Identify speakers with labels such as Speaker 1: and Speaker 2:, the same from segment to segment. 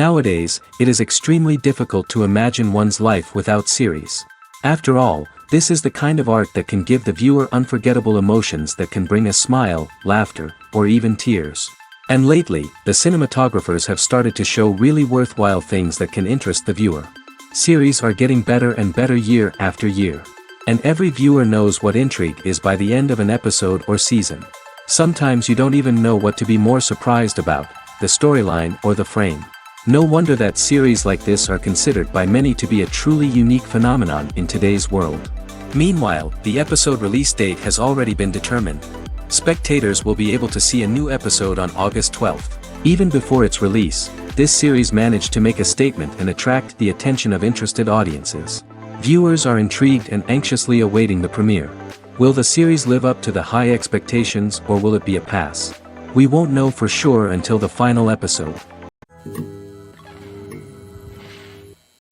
Speaker 1: Nowadays, it is extremely difficult to imagine one's life without series. After all, this is the kind of art that can give the viewer unforgettable emotions that can bring a smile, laughter, or even tears. And lately, the cinematographers have started to show really worthwhile things that can interest the viewer. Series are getting better and better year after year. And every viewer knows what intrigue is by the end of an episode or season. Sometimes you don't even know what to be more surprised about, the storyline or the frame. No wonder that series like this are considered by many to be a truly unique phenomenon in today's world. Meanwhile, the episode release date has already been determined. Spectators will be able to see a new episode on August 12th. Even before its release, this series managed to make a statement and attract the attention of interested audiences. Viewers are intrigued and anxiously awaiting the premiere. Will the series live up to the high expectations or will it be a pass? We won't know for sure until the final episode.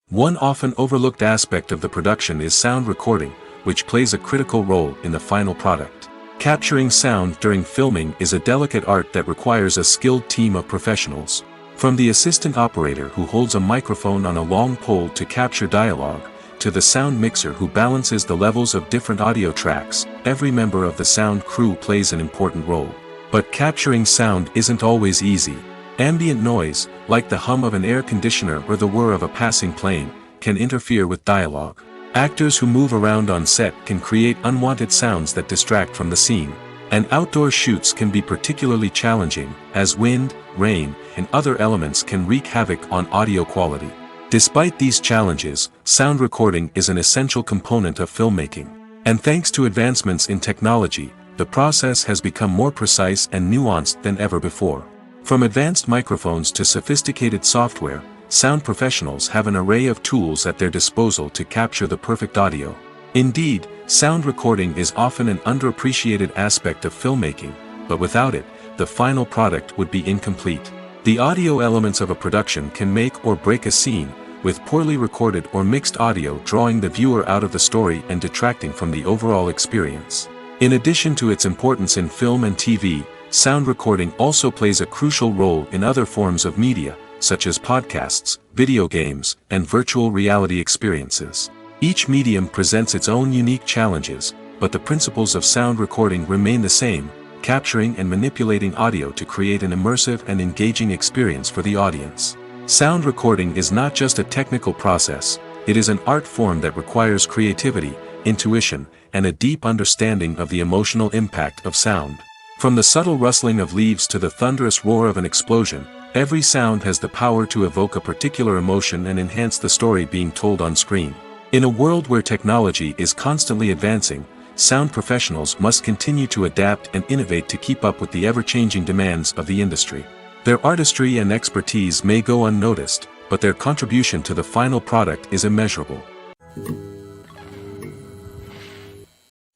Speaker 1: One often overlooked aspect of the production is sound recording, which plays a critical role in the final product. Capturing sound during filming is a delicate art that requires a skilled team of professionals. From the assistant operator who holds a microphone on a long pole to capture dialogue, to the sound mixer who balances the levels of different audio tracks, every member of the sound crew plays an important role. But capturing sound isn't always easy. Ambient noise, like the hum of an air conditioner or the whir of a passing plane, can interfere with dialogue. Actors who move around on set can create unwanted sounds that distract from the scene. And outdoor shoots can be particularly challenging, as wind, rain, and other elements can wreak havoc on audio quality. Despite these challenges, sound recording is an essential component of filmmaking. And thanks to advancements in technology, the process has become more precise and nuanced than ever before. From advanced microphones to sophisticated software, sound professionals have an array of tools at their disposal to capture the perfect audio. Indeed, sound recording is often an underappreciated aspect of filmmaking, but without it, the final product would be incomplete. The audio elements of a production can make or break a scene, with poorly recorded or mixed audio drawing the viewer out of the story and detracting from the overall experience. In addition to its importance in film and TV, sound recording also plays a crucial role in other forms of media, such as podcasts, video games, and virtual reality experiences. Each medium presents its own unique challenges, but the principles of sound recording remain the same, capturing and manipulating audio to create an immersive and engaging experience for the audience. Sound recording is not just a technical process, it is an art form that requires creativity, intuition, and a deep understanding of the emotional impact of sound. From the subtle rustling of leaves to the thunderous roar of an explosion, every sound has the power to evoke a particular emotion and enhance the story being told on screen. In a world where technology is constantly advancing, sound professionals must continue to adapt and innovate to keep up with the ever-changing demands of the industry. Their artistry and expertise may go unnoticed, but their contribution to the final product is immeasurable.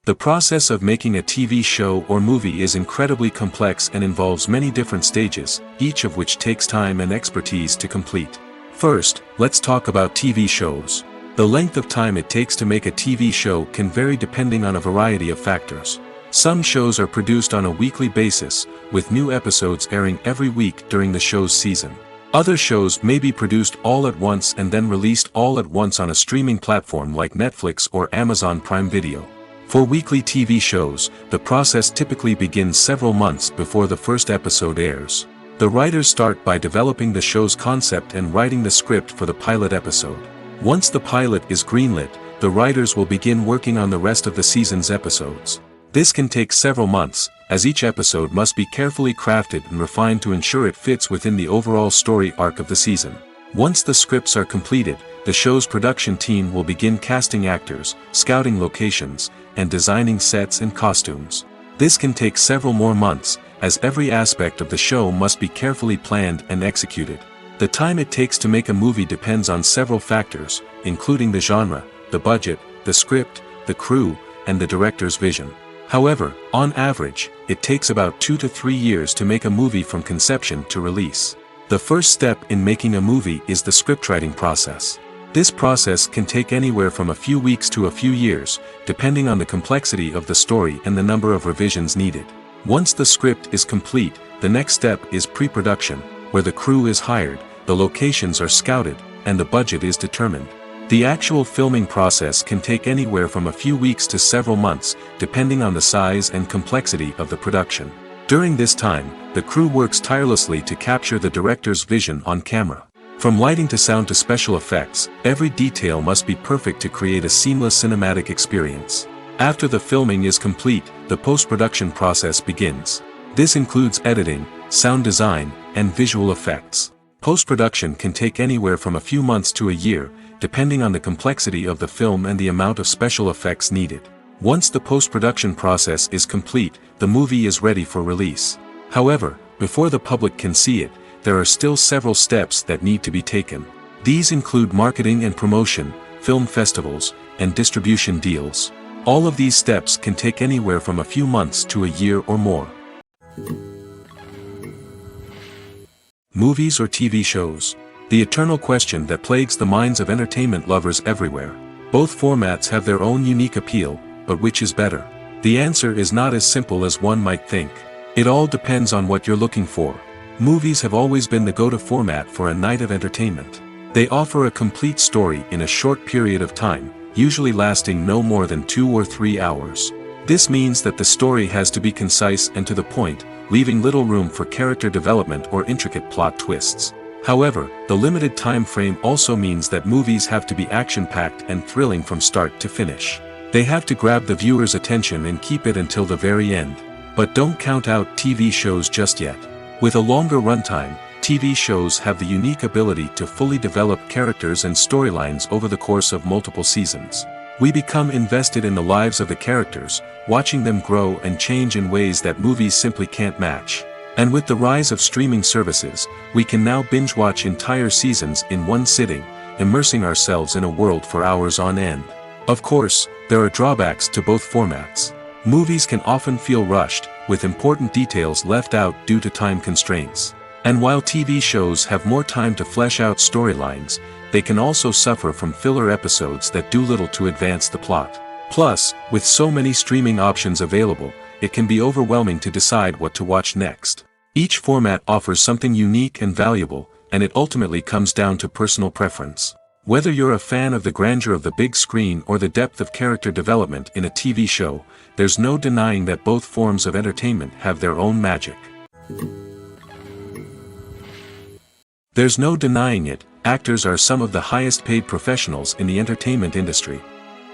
Speaker 1: The process of making a TV show or movie is incredibly complex and involves many different stages, each of which takes time and expertise to complete. First, let's talk about TV shows. The length of time it takes to make a TV show can vary depending on a variety of factors. Some shows are produced on a weekly basis, with new episodes airing every week during the show's season. Other shows may be produced all at once and then released all at once on a streaming platform like Netflix or Amazon Prime Video. For weekly TV shows, the process typically begins several months before the first episode airs. The writers start by developing the show's concept and writing the script for the pilot episode. Once the pilot is greenlit, the writers will begin working on the rest of the season's episodes. This can take several months, as each episode must be carefully crafted and refined to ensure it fits within the overall story arc of the season. Once the scripts are completed, the show's production team will begin casting actors, scouting locations, and designing sets and costumes. This can take several more months, as every aspect of the show must be carefully planned and executed. The time it takes to make a movie depends on several factors, including the genre, the budget, the script, the crew, and the director's vision. However, on average, it takes about 2 to 3 years to make a movie from conception to release. The first step in making a movie is the scriptwriting process. This process can take anywhere from a few weeks to a few years, depending on the complexity of the story and the number of revisions needed. Once the script is complete, the next step is pre-production, where the crew is hired, the locations are scouted, and the budget is determined. The actual filming process can take anywhere from a few weeks to several months, depending on the size and complexity of the production. During this time, the crew works tirelessly to capture the director's vision on camera. From lighting to sound to special effects, every detail must be perfect to create a seamless cinematic experience. After the filming is complete, the post-production process begins. This includes editing, sound design, and visual effects. Post-production can take anywhere from a few months to a year, depending on the complexity of the film and the amount of special effects needed. Once the post-production process is complete, the movie is ready for release. However, before the public can see it, there are still several steps that need to be taken. These include marketing and promotion, film festivals, and distribution deals. All of these steps can take anywhere from a few months to a year or more. Movies or TV shows? The eternal question that plagues the minds of entertainment lovers everywhere. Both formats have their own unique appeal, but which is better? The answer is not as simple as one might think. It all depends on what you're looking for. Movies have always been the go-to format for a night of entertainment. They offer a complete story in a short period of time, usually lasting no more than 2 or 3 hours. This means that the story has to be concise and to the point, leaving little room for character development or intricate plot twists. However, the limited time frame also means that movies have to be action-packed and thrilling from start to finish. They have to grab the viewer's attention and keep it until the very end. But don't count out TV shows just yet. With a longer runtime, TV shows have the unique ability to fully develop characters and storylines over the course of multiple seasons. We become invested in the lives of the characters, watching them grow and change in ways that movies simply can't match. And with the rise of streaming services, we can now binge-watch entire seasons in one sitting, immersing ourselves in a world for hours on end. Of course, there are drawbacks to both formats. Movies can often feel rushed, with important details left out due to time constraints. And while TV shows have more time to flesh out storylines, they can also suffer from filler episodes that do little to advance the plot. Plus, with so many streaming options available, it can be overwhelming to decide what to watch next. Each format offers something unique and valuable, and it ultimately comes down to personal preference. Whether you're a fan of the grandeur of the big screen or the depth of character development in a TV show, there's no denying that both forms of entertainment have their own magic. There's no denying it, actors are some of the highest paid professionals in the entertainment industry.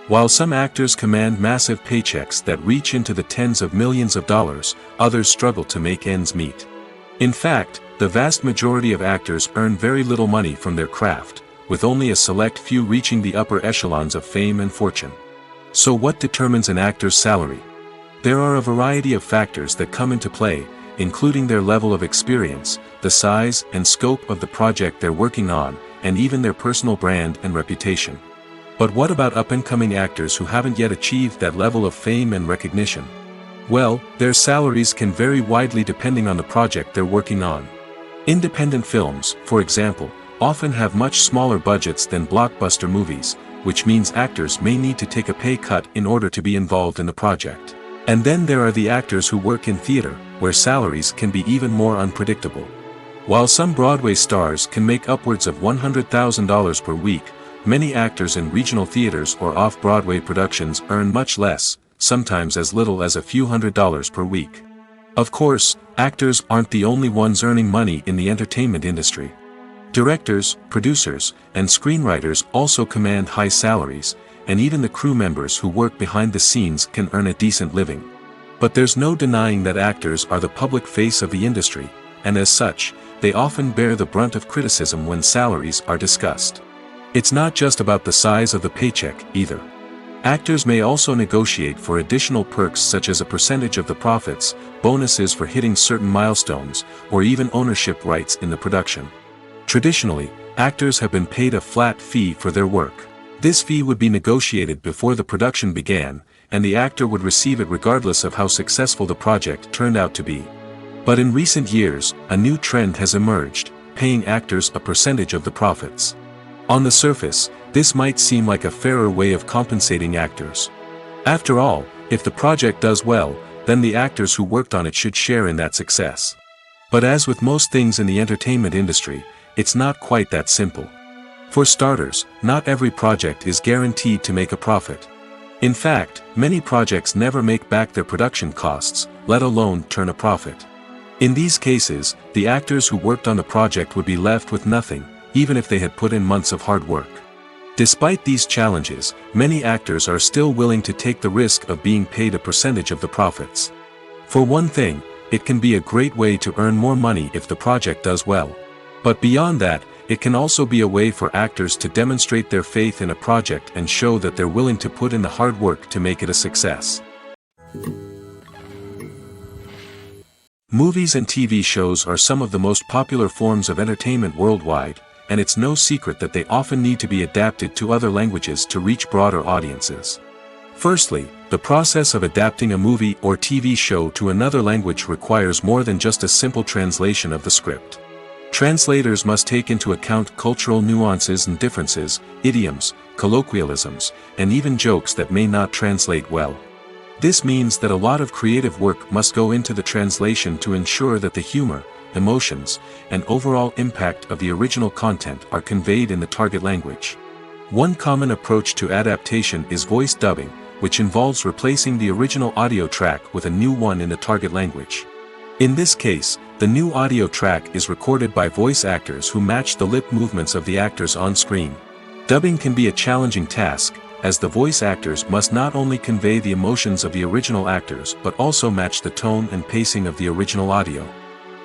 Speaker 1: While some actors command massive paychecks that reach into the tens of millions of dollars, others struggle to make ends meet. In fact, the vast majority of actors earn very little money from their craft, with only a select few reaching the upper echelons of fame and fortune. So what determines an actor's salary? There are a variety of factors that come into play, including their level of experience, the size and scope of the project they're working on, and even their personal brand and reputation. But what about up-and-coming actors who haven't yet achieved that level of fame and recognition? Well, their salaries can vary widely depending on the project they're working on. Independent films, for example, often have much smaller budgets than blockbuster movies, which means actors may need to take a pay cut in order to be involved in the project. And then there are the actors who work in theater, where salaries can be even more unpredictable. While some Broadway stars can make upwards of $100,000 per week, many actors in regional theaters or off-Broadway productions earn much less, sometimes as little as a few $100s per week. Of course, actors aren't the only ones earning money in the entertainment industry. Directors, producers, and screenwriters also command high salaries, and even the crew members who work behind the scenes can earn a decent living. But there's no denying that actors are the public face of the industry, and as such, they often bear the brunt of criticism when salaries are discussed. It's not just about the size of the paycheck, either. Actors may also negotiate for additional perks such as a percentage of the profits, bonuses for hitting certain milestones, or even ownership rights in the production. Traditionally, actors have been paid a flat fee for their work. This fee would be negotiated before the production began, and the actor would receive it regardless of how successful the project turned out to be. But in recent years, a new trend has emerged, paying actors a percentage of the profits. On the surface, this might seem like a fairer way of compensating actors. After all, if the project does well, then the actors who worked on it should share in that success. But as with most things in the entertainment industry, it's not quite that simple. For starters, not every project is guaranteed to make a profit. In fact, many projects never make back their production costs, let alone turn a profit. In these cases, the actors who worked on the project would be left with nothing, even if they had put in months of hard work. Despite these challenges, many actors are still willing to take the risk of being paid a percentage of the profits. For one thing, it can be a great way to earn more money if the project does well. But beyond that, it can also be a way for actors to demonstrate their faith in a project and show that they're willing to put in the hard work to make it a success. Movies and TV shows are some of the most popular forms of entertainment worldwide, and it's no secret that they often need to be adapted to other languages to reach broader audiences. Firstly, the process of adapting a movie or TV show to another language requires more than just a simple translation of the script. Translators must take into account cultural nuances and differences, idioms, colloquialisms, and even jokes that may not translate well. This means that a lot of creative work must go into the translation to ensure that the humor, emotions, and overall impact of the original content are conveyed in the target language. One common approach to adaptation is voice dubbing, which involves replacing the original audio track with a new one in the target language. In this case, the new audio track is recorded by voice actors who match the lip movements of the actors on screen. Dubbing can be a challenging task, as the voice actors must not only convey the emotions of the original actors but also match the tone and pacing of the original audio.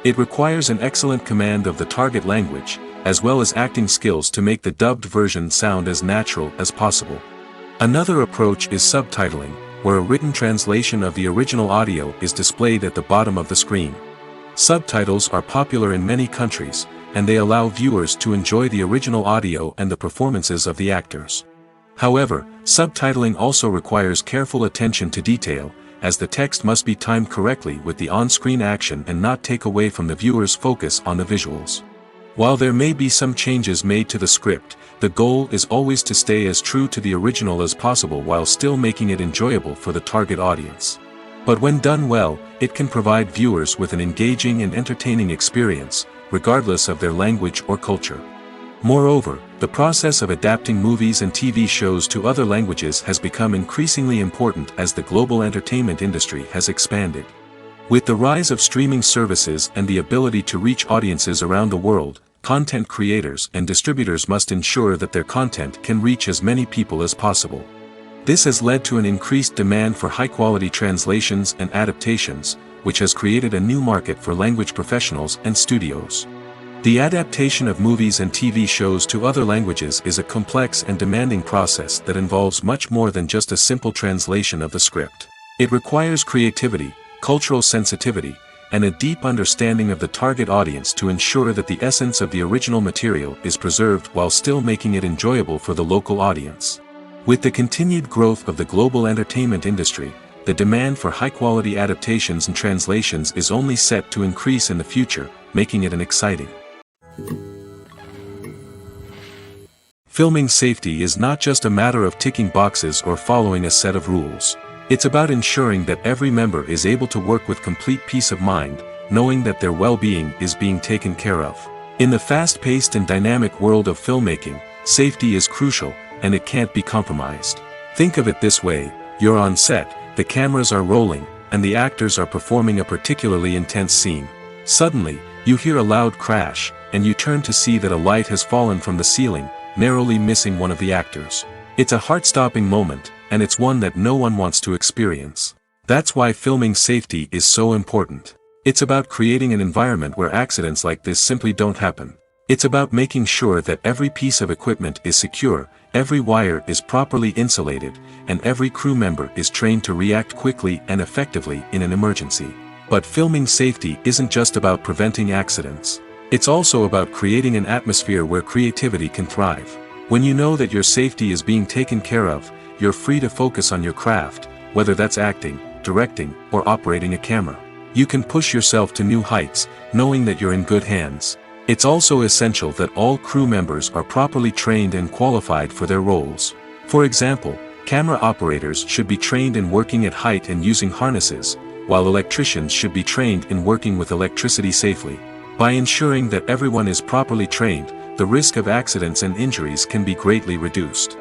Speaker 1: It requires an excellent command of the target language, as well as acting skills to make the dubbed version sound as natural as possible. Another approach is subtitling, where a written translation of the original audio is displayed at the bottom of the screen. Subtitles are popular in many countries, and they allow viewers to enjoy the original audio and the performances of the actors. However, subtitling also requires careful attention to detail, as the text must be timed correctly with the on-screen action and not take away from the viewer's focus on the visuals. While there may be some changes made to the script, the goal is always to stay as true to the original as possible while still making it enjoyable for the target audience. But when done well, it can provide viewers with an engaging and entertaining experience, regardless of their language or culture. Moreover, the process of adapting movies and TV shows to other languages has become increasingly important as the global entertainment industry has expanded. With the rise of streaming services and the ability to reach audiences around the world, content creators and distributors must ensure that their content can reach as many people as possible. This has led to an increased demand for high-quality translations and adaptations, which has created a new market for language professionals and studios. The adaptation of movies and TV shows to other languages is a complex and demanding process that involves much more than just a simple translation of the script. It requires creativity, cultural sensitivity, and a deep understanding of the target audience to ensure that the essence of the original material is preserved while still making it enjoyable for the local audience. With the continued growth of the global entertainment industry, the demand for high-quality adaptations and translations is only set to increase in the future, making it an exciting. Filming safety is not just a matter of ticking boxes or following a set of rules. It's about ensuring that every member is able to work with complete peace of mind, knowing that their well-being is being taken care of. In the fast-paced and dynamic world of filmmaking, safety is crucial, and it can't be compromised. Think of it this way: you're on set, the cameras are rolling, and the actors are performing a particularly intense scene. Suddenly, you hear a loud crash, and you turn to see that a light has fallen from the ceiling, narrowly missing one of the actors. It's a heart-stopping moment, and it's one that no one wants to experience. That's why filming safety is so important. It's about creating an environment where accidents like this simply don't happen. It's about making sure that every piece of equipment is secure, every wire is properly insulated, and every crew member is trained to react quickly and effectively in an emergency. But filming safety isn't just about preventing accidents. It's also about creating an atmosphere where creativity can thrive. When you know that your safety is being taken care of, you're free to focus on your craft, whether that's acting, directing, or operating a camera. You can push yourself to new heights, knowing that you're in good hands. It's also essential that all crew members are properly trained and qualified for their roles. For example, camera operators should be trained in working at height and using harnesses, while electricians should be trained in working with electricity safely. By ensuring that everyone is properly trained, the risk of accidents and injuries can be greatly reduced.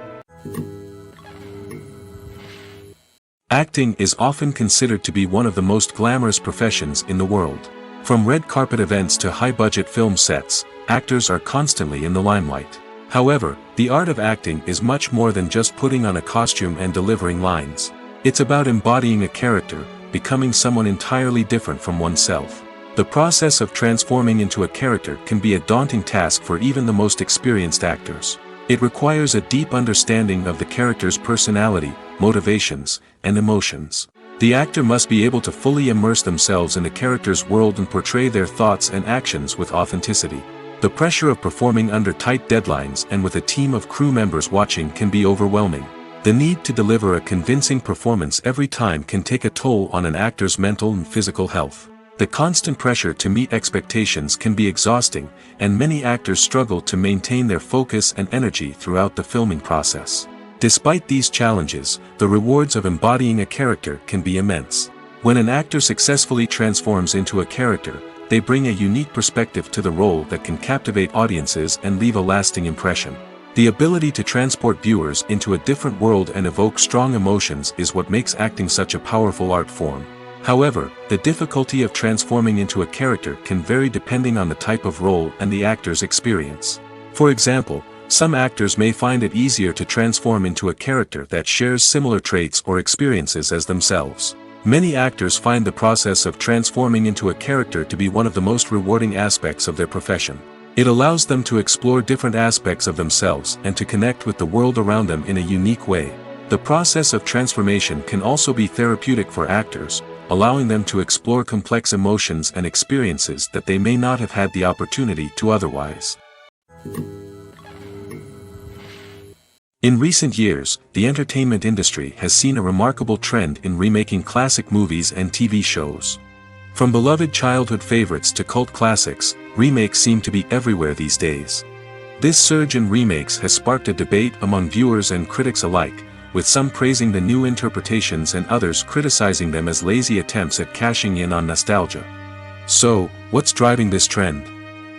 Speaker 1: Acting is often considered to be one of the most glamorous professions in the world. From red carpet events to high-budget film sets, actors are constantly in the limelight. However, the art of acting is much more than just putting on a costume and delivering lines. It's about embodying a character, becoming someone entirely different from oneself. The process of transforming into a character can be a daunting task for even the most experienced actors. It requires a deep understanding of the character's personality, motivations, and emotions. The actor must be able to fully immerse themselves in the character's world and portray their thoughts and actions with authenticity. The pressure of performing under tight deadlines and with a team of crew members watching can be overwhelming. The need to deliver a convincing performance every time can take a toll on an actor's mental and physical health. The constant pressure to meet expectations can be exhausting, and many actors struggle to maintain their focus and energy throughout the filming process. Despite these challenges, the rewards of embodying a character can be immense. When an actor successfully transforms into a character, they bring a unique perspective to the role that can captivate audiences and leave a lasting impression. The ability to transport viewers into a different world and evoke strong emotions is what makes acting such a powerful art form. However, the difficulty of transforming into a character can vary depending on the type of role and the actor's experience. For example, some actors may find it easier to transform into a character that shares similar traits or experiences as themselves. Many actors find the process of transforming into a character to be one of the most rewarding aspects of their profession. It allows them to explore different aspects of themselves and to connect with the world around them in a unique way. The process of transformation can also be therapeutic for actors, allowing them to explore complex emotions and experiences that they may not have had the opportunity to otherwise. In recent years, the entertainment industry has seen a remarkable trend in remaking classic movies and TV shows. From beloved childhood favorites to cult classics, remakes seem to be everywhere these days. This surge in remakes has sparked a debate among viewers and critics alike, with some praising the new interpretations and others criticizing them as lazy attempts at cashing in on nostalgia. So, what's driving this trend?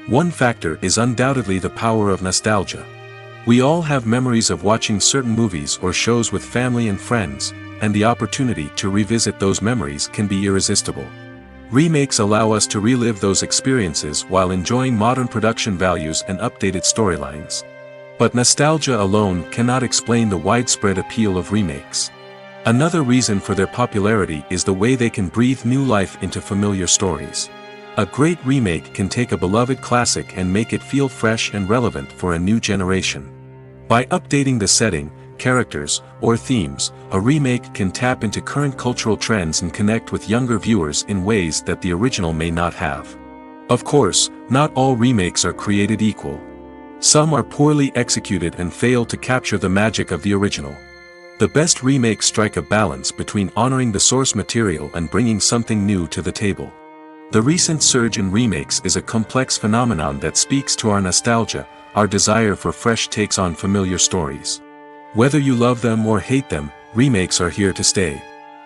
Speaker 1: One factor is undoubtedly the power of nostalgia. We all have memories of watching certain movies or shows with family and friends, and the opportunity to revisit those memories can be irresistible. Remakes allow us to relive those experiences while enjoying modern production values and updated storylines. But nostalgia alone cannot explain the widespread appeal of remakes. Another reason for their popularity is the way they can breathe new life into familiar stories. A great remake can take a beloved classic and make it feel fresh and relevant for a new generation. By updating the setting, characters, or themes, a remake can tap into current cultural trends and connect with younger viewers in ways that the original may not have. Of course, not all remakes are created equal. Some are poorly executed and fail to capture the magic of the original. The best remakes strike a balance between honoring the source material and bringing something new to the table. The recent surge in remakes is a complex phenomenon that speaks to our nostalgia, our desire for fresh takes on familiar stories. Whether you love them or hate them, remakes are here to stay.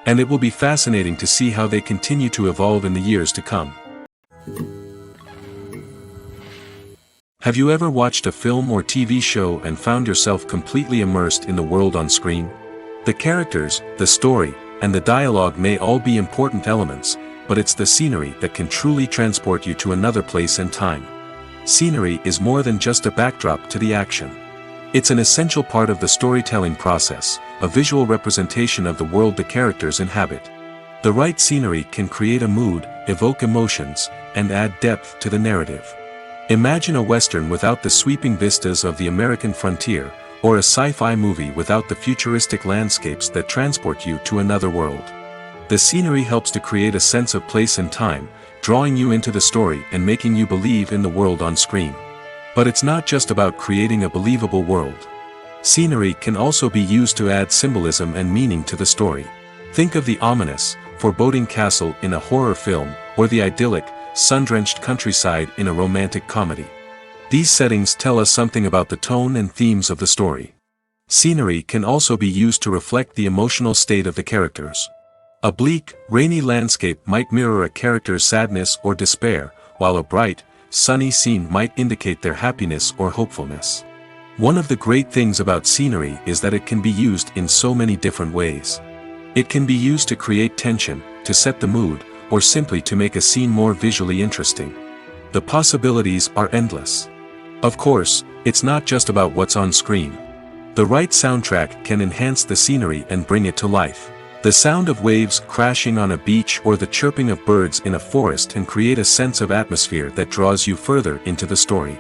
Speaker 1: And it will be fascinating to see how they continue to evolve in the years to come. Have you ever watched a film or TV show and found yourself completely immersed in the world on screen? The characters, the story, and the dialogue may all be important elements, but it's the scenery that can truly transport you to another place and time. Scenery is more than just a backdrop to the action. It's an essential part of the storytelling process, a visual representation of the world the characters inhabit. The right scenery can create a mood, evoke emotions, and add depth to the narrative. Imagine a Western without the sweeping vistas of the American frontier, or a sci-fi movie without the futuristic landscapes that transport you to another world. The scenery helps to create a sense of place and time, drawing you into the story and making you believe in the world on screen. But it's not just about creating a believable world. Scenery can also be used to add symbolism and meaning to the story. Think of the ominous, foreboding castle in a horror film, or the idyllic, sun-drenched countryside in a romantic comedy. These settings tell us something about the tone and themes of the story. Scenery can also be used to reflect the emotional state of the characters. A bleak, rainy landscape might mirror a character's sadness or despair, while a bright, sunny scene might indicate their happiness or hopefulness. One of the great things about scenery is that it can be used in so many different ways. It can be used to create tension, to set the mood, or simply to make a scene more visually interesting. The possibilities are endless. Of course, it's not just about what's on screen. The right soundtrack can enhance the scenery and bring it to life. The sound of waves crashing on a beach or the chirping of birds in a forest can create a sense of atmosphere that draws you further into the story.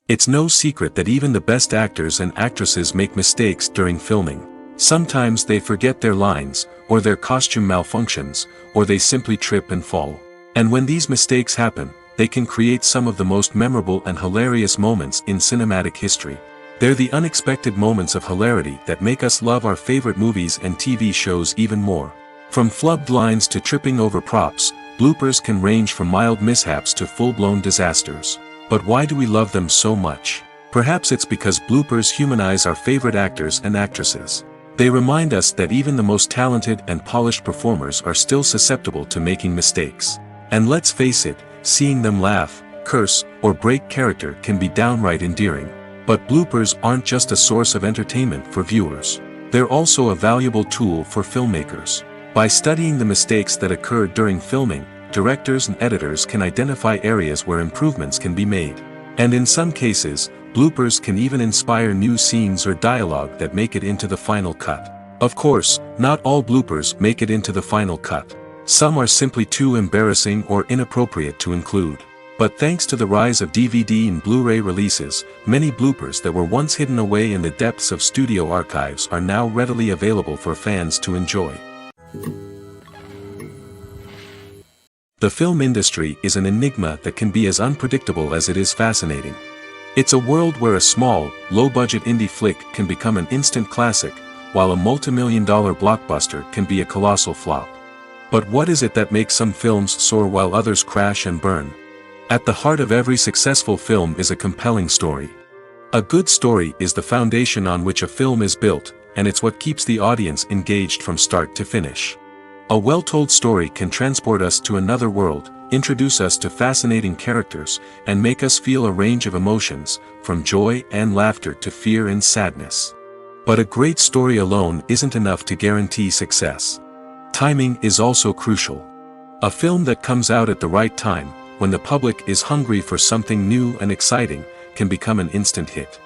Speaker 1: It's no secret that even the best actors and actresses make mistakes during filming. Sometimes they forget their lines, or their costume malfunctions, or they simply trip and fall. And when these mistakes happen, they can create some of the most memorable and hilarious moments in cinematic history. They're the unexpected moments of hilarity that make us love our favorite movies and TV shows even more. From flubbed lines to tripping over props, bloopers can range from mild mishaps to full-blown disasters. But why do we love them so much? Perhaps it's because bloopers humanize our favorite actors and actresses. They remind us that even the most talented and polished performers are still susceptible to making mistakes. And let's face it, seeing them laugh, curse, or break character can be downright endearing. But bloopers aren't just a source of entertainment for viewers. They're also a valuable tool for filmmakers. By studying the mistakes that occurred during filming, directors and editors can identify areas where improvements can be made. And in some cases, bloopers can even inspire new scenes or dialogue that make it into the final cut. Of course, not all bloopers make it into the final cut. Some are simply too embarrassing or inappropriate to include. But thanks to the rise of DVD and Blu-ray releases, many bloopers that were once hidden away in the depths of studio archives are now readily available for fans to enjoy. The film industry is an enigma that can be as unpredictable as it is fascinating. It's a world where a small, low-budget indie flick can become an instant classic, while a multi-million-dollar blockbuster can be a colossal flop. But what is it that makes some films soar while others crash and burn? At the heart of every successful film is a compelling story. A good story is the foundation on which a film is built, and it's what keeps the audience engaged from start to finish. A well-told story can transport us to another world, introduce us to fascinating characters, and make us feel a range of emotions, from joy and laughter to fear and sadness. But a great story alone isn't enough to guarantee success. Timing is also crucial. A film that comes out at the right time, when the public is hungry for something new and exciting, can become an instant hit.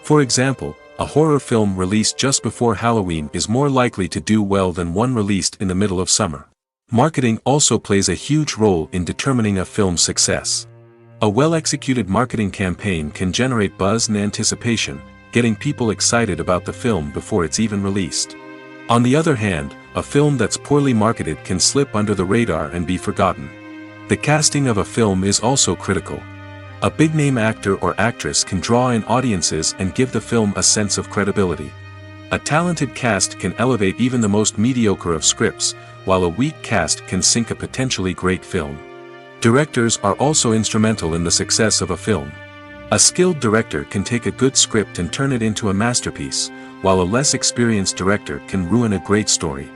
Speaker 1: For example, a horror film released just before Halloween is more likely to do well than one released in the middle of summer. Marketing also plays a huge role in determining a film's success. A well-executed marketing campaign can generate buzz and anticipation, getting people excited about the film before it's even released. On the other hand, a film that's poorly marketed can slip under the radar and be forgotten. The casting of a film is also critical. A big-name actor or actress can draw in audiences and give the film a sense of credibility. A talented cast can elevate even the most mediocre of scripts, while a weak cast can sink a potentially great film. Directors are also instrumental in the success of a film. A skilled director can take a good script and turn it into a masterpiece, while a less experienced director can ruin a great story.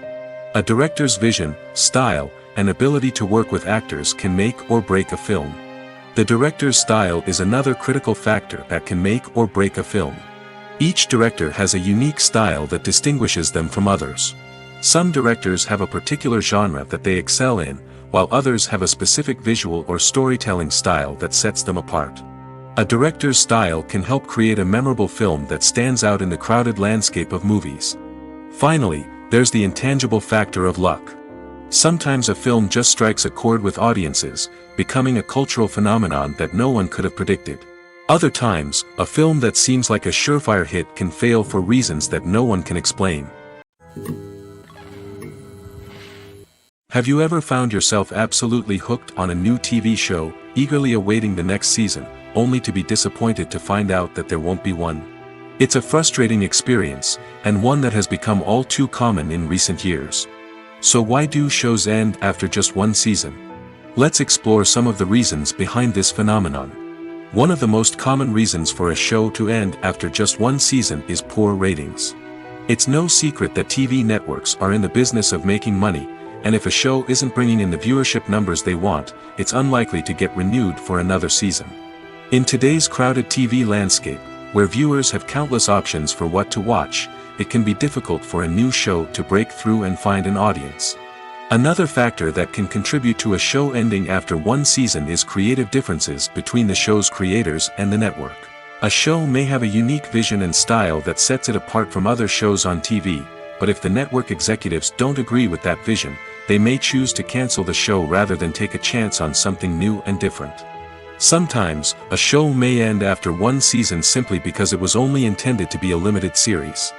Speaker 1: A director's vision, style, and ability to work with actors can make or break a film. The director's style is another critical factor that can make or break a film. Each director has a unique style that distinguishes them from others. Some directors have a particular genre that they excel in, while others have a specific visual or storytelling style that sets them apart. A director's style can help create a memorable film that stands out in the crowded landscape of movies. Finally, there's the intangible factor of luck. Sometimes a film just strikes a chord with audiences, becoming a cultural phenomenon that no one could have predicted. Other times, a film that seems like a surefire hit can fail for reasons that no one can explain. Have you ever found yourself absolutely hooked on a new TV show, eagerly awaiting the next season, only to be disappointed to find out that there won't be one? It's a frustrating experience, and one that has become all too common in recent years. So why do shows end after just one season? Let's explore some of the reasons behind this phenomenon. One of the most common reasons for a show to end after just one season is poor ratings. It's no secret that TV networks are in the business of making money, and if a show isn't bringing in the viewership numbers they want, it's unlikely to get renewed for another season. In today's crowded TV landscape, where viewers have countless options for what to watch, it can be difficult for a new show to break through and find an audience. Another factor that can contribute to a show ending after one season is creative differences between the show's creators and the network. A show may have a unique vision and style that sets it apart from other shows on TV, but if the network executives don't agree with that vision, they may choose to cancel the show rather than take a chance on something new and different. Sometimes, a show may end after one season simply because it was only intended to be a limited series.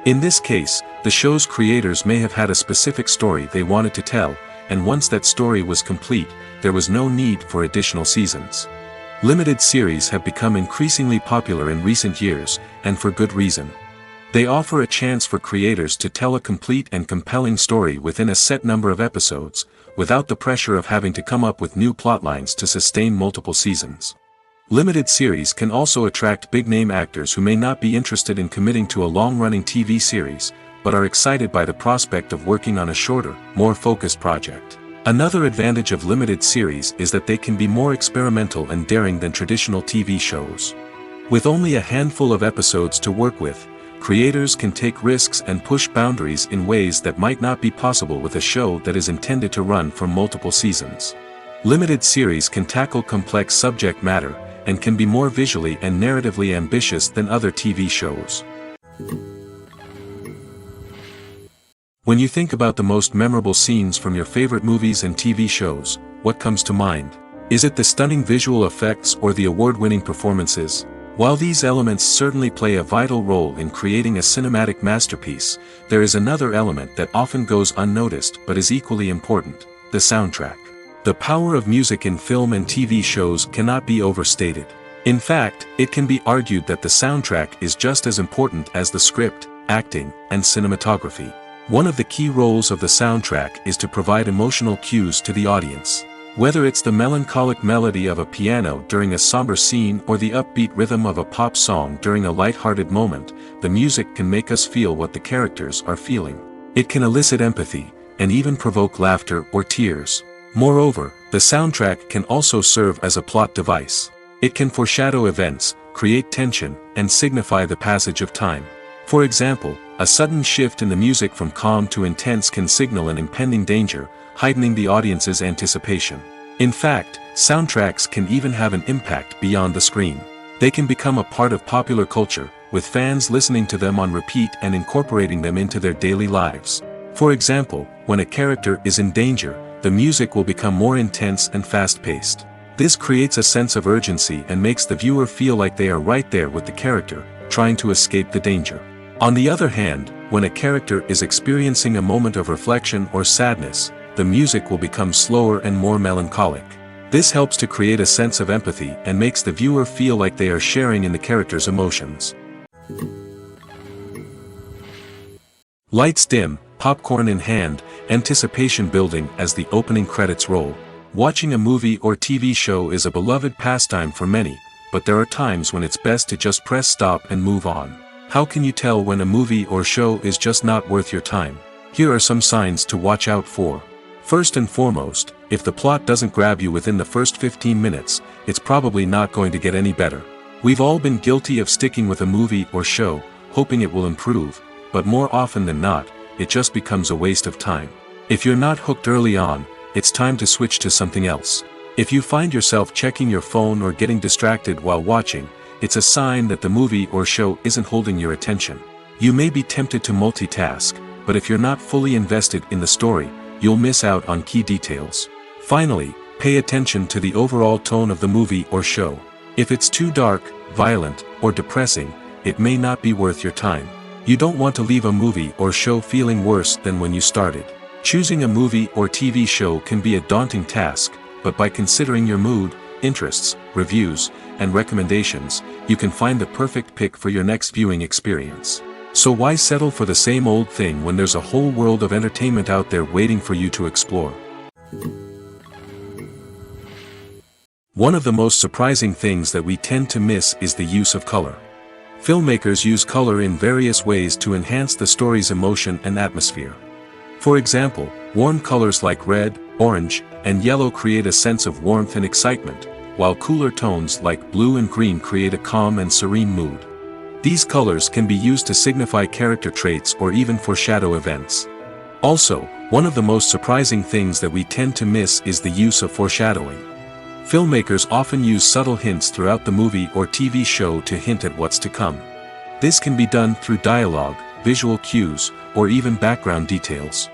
Speaker 1: In this case, the show's creators may have had a specific story they wanted to tell, and once that story was complete, there was no need for additional seasons. Limited series have become increasingly popular in recent years, and for good reason. They offer a chance for creators to tell a complete and compelling story within a set number of episodes, without the pressure of having to come up with new plotlines to sustain multiple seasons. Limited series can also attract big-name actors who may not be interested in committing to a long-running TV series, but are excited by the prospect of working on a shorter, more focused project. Another advantage of limited series is that they can be more experimental and daring than traditional TV shows. With only a handful of episodes to work with, creators can take risks and push boundaries in ways that might not be possible with a show that is intended to run for multiple seasons. Limited series can tackle complex subject matter, and can be more visually and narratively ambitious than other TV shows. When you think about the most memorable scenes from your favorite movies and TV shows, what comes to mind? Is it the stunning visual effects or the award-winning performances? While these elements certainly play a vital role in creating a cinematic masterpiece, there is another element that often goes unnoticed but is equally important: the soundtrack. The power of music in film and TV shows cannot be overstated. In fact, it can be argued that the soundtrack is just as important as the script, acting, and cinematography. One of the key roles of the soundtrack is to provide emotional cues to the audience. Whether it's the melancholic melody of a piano during a somber scene or the upbeat rhythm of a pop song during a light-hearted moment, the music can make us feel what the characters are feeling. It can elicit empathy, and even provoke laughter or tears. Moreover, the soundtrack can also serve as a plot device. It can foreshadow events, create tension, and signify the passage of time. For example, a sudden shift in the music from calm to intense can signal an impending danger, heightening the audience's anticipation. In fact, soundtracks can even have an impact beyond the screen. They can become a part of popular culture, with fans listening to them on repeat and incorporating them into their daily lives. For example, when a character is in danger, the music will become more intense and fast-paced. This creates a sense of urgency and makes the viewer feel like they are right there with the character, trying to escape the danger. On the other hand, when a character is experiencing a moment of reflection or sadness, the music will become slower and more melancholic. This helps to create a sense of empathy and makes the viewer feel like they are sharing in the character's emotions. Lights dim, popcorn in hand, anticipation building as the opening credits roll. Watching a movie or TV show is a beloved pastime for many, but there are times when it's best to just press stop and move on. How can you tell when a movie or show is just not worth your time? Here are some signs to watch out for. First and foremost, if the plot doesn't grab you within the first 15 minutes, it's probably not going to get any better. We've all been guilty of sticking with a movie or show, hoping it will improve, but more often than not, it just becomes a waste of time. If you're not hooked early on, it's time to switch to something else. If you find yourself checking your phone or getting distracted while watching, it's a sign that the movie or show isn't holding your attention. You may be tempted to multitask, but if you're not fully invested in the story, you'll miss out on key details. Finally, pay attention to the overall tone of the movie or show. If it's too dark, violent, or depressing, it may not be worth your time. You don't want to leave a movie or show feeling worse than when you started. Choosing a movie or TV show can be a daunting task, but by considering your mood, interests, reviews, and recommendations, you can find the perfect pick for your next viewing experience. So why settle for the same old thing when there's a whole world of entertainment out there waiting for you to explore? One of the most surprising things that we tend to miss is the use of color. Filmmakers use color in various ways to enhance the story's emotion and atmosphere. For example, Warm colors like red, orange, and yellow create a sense of warmth and excitement, while cooler tones like blue and green create a calm and serene mood. These colors can be used to signify character traits or even foreshadow events. Also, one of the most surprising things that we tend to miss is the use of foreshadowing. Filmmakers often use subtle hints throughout the movie or TV show to hint at what's to come. This can be done through dialogue, visual cues, or even background details.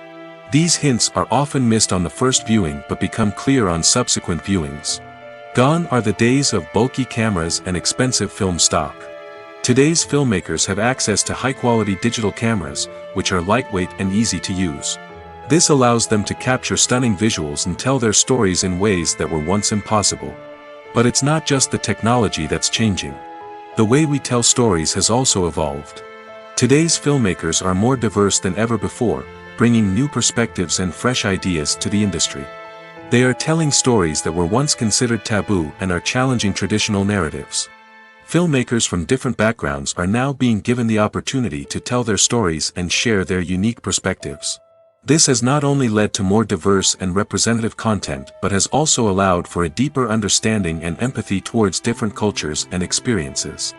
Speaker 1: These hints are often missed on the first viewing but become clear on subsequent viewings. Gone are the days of bulky cameras and expensive film stock. Today's filmmakers have access to high-quality digital cameras, which are lightweight and easy to use. This allows them to capture stunning visuals and tell their stories in ways that were once impossible. But it's not just the technology that's changing. The way we tell stories has also evolved. Today's filmmakers are more diverse than ever before, bringing new perspectives and fresh ideas to the industry. They are telling stories that were once considered taboo and are challenging traditional narratives. Filmmakers from different backgrounds are now being given the opportunity to tell their stories and share their unique perspectives. This has not only led to more diverse and representative content but has also allowed for a deeper understanding and empathy towards different cultures and experiences.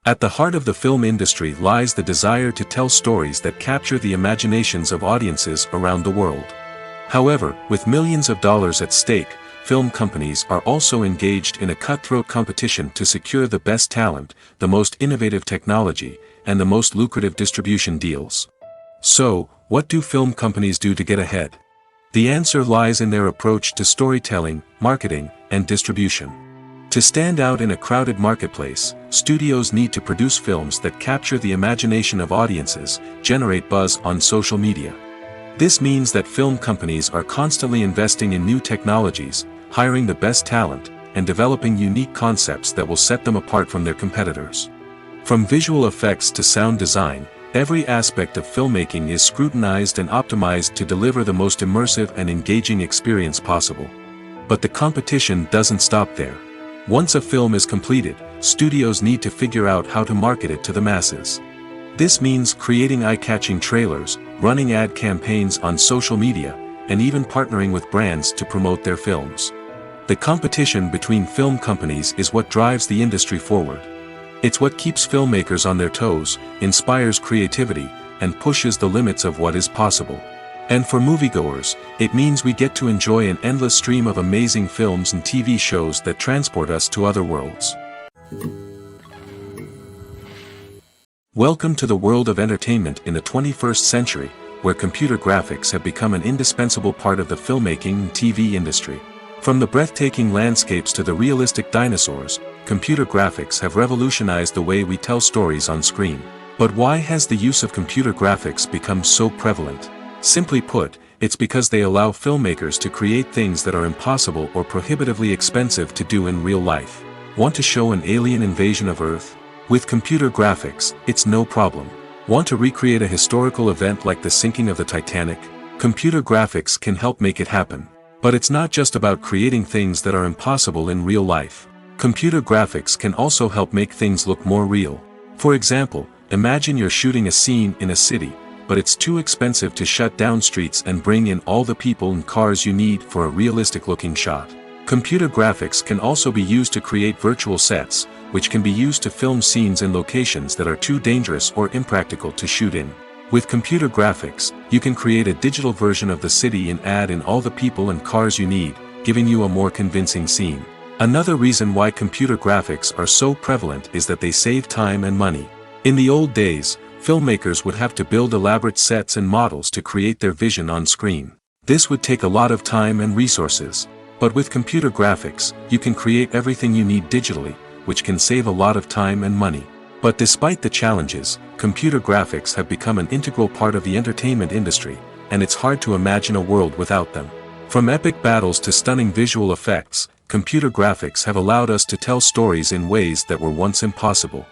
Speaker 1: At the heart of the film industry lies the desire to tell stories that capture the imaginations of audiences around the world. However, with millions of dollars at stake, film companies are also engaged in a cutthroat competition to secure the best talent, the most innovative technology, and the most lucrative distribution deals. So, what do film companies do to get ahead? The answer lies in their approach to storytelling, marketing, and distribution. To stand out in a crowded marketplace, studios need to produce films that capture the imagination of audiences, generate buzz on social media. This means that film companies are constantly investing in new technologies, hiring the best talent, and developing unique concepts that will set them apart from their competitors. From visual effects to sound design, every aspect of filmmaking is scrutinized and optimized to deliver the most immersive and engaging experience possible. But the competition doesn't stop there. Once a film is completed, studios need to figure out how to market it to the masses. This means creating eye-catching trailers, running ad campaigns on social media, and even partnering with brands to promote their films. The competition between film companies is what drives the industry forward. It's what keeps filmmakers on their toes, inspires creativity, and pushes the limits of what is possible. And for moviegoers, it means we get to enjoy an endless stream of amazing films and TV shows that transport us to other worlds. Welcome to the world of entertainment in the 21st century, where computer graphics have become an indispensable part of the filmmaking and TV industry. From the breathtaking landscapes to the realistic dinosaurs, computer graphics have revolutionized the way we tell stories on screen. But why has the use of computer graphics become so prevalent? Simply put, it's because they allow filmmakers to create things that are impossible or prohibitively expensive to do in real life. Want to show an alien invasion of Earth? With computer graphics, it's no problem. Want to recreate a historical event like the sinking of the Titanic? Computer graphics can help make it happen. But it's not just about creating things that are impossible in real life. Computer graphics can also help make things look more real. For example, imagine you're shooting a scene in a city, but it's too expensive to shut down streets and bring in all the people and cars you need for a realistic-looking shot. Computer graphics can also be used to create virtual sets, which can be used to film scenes in locations that are too dangerous or impractical to shoot in. With computer graphics, you can create a digital version of the city and add in all the people and cars you need, giving you a more convincing scene. Another reason why computer graphics are so prevalent is that they save time and money. In the old days, filmmakers would have to build elaborate sets and models to create their vision on screen. This would take a lot of time and resources. But with computer graphics, you can create everything you need digitally, which can save a lot of time and money. But despite the challenges, computer graphics have become an integral part of the entertainment industry, and it's hard to imagine a world without them. From epic battles to stunning visual effects, computer graphics have allowed us to tell stories in ways that were once impossible.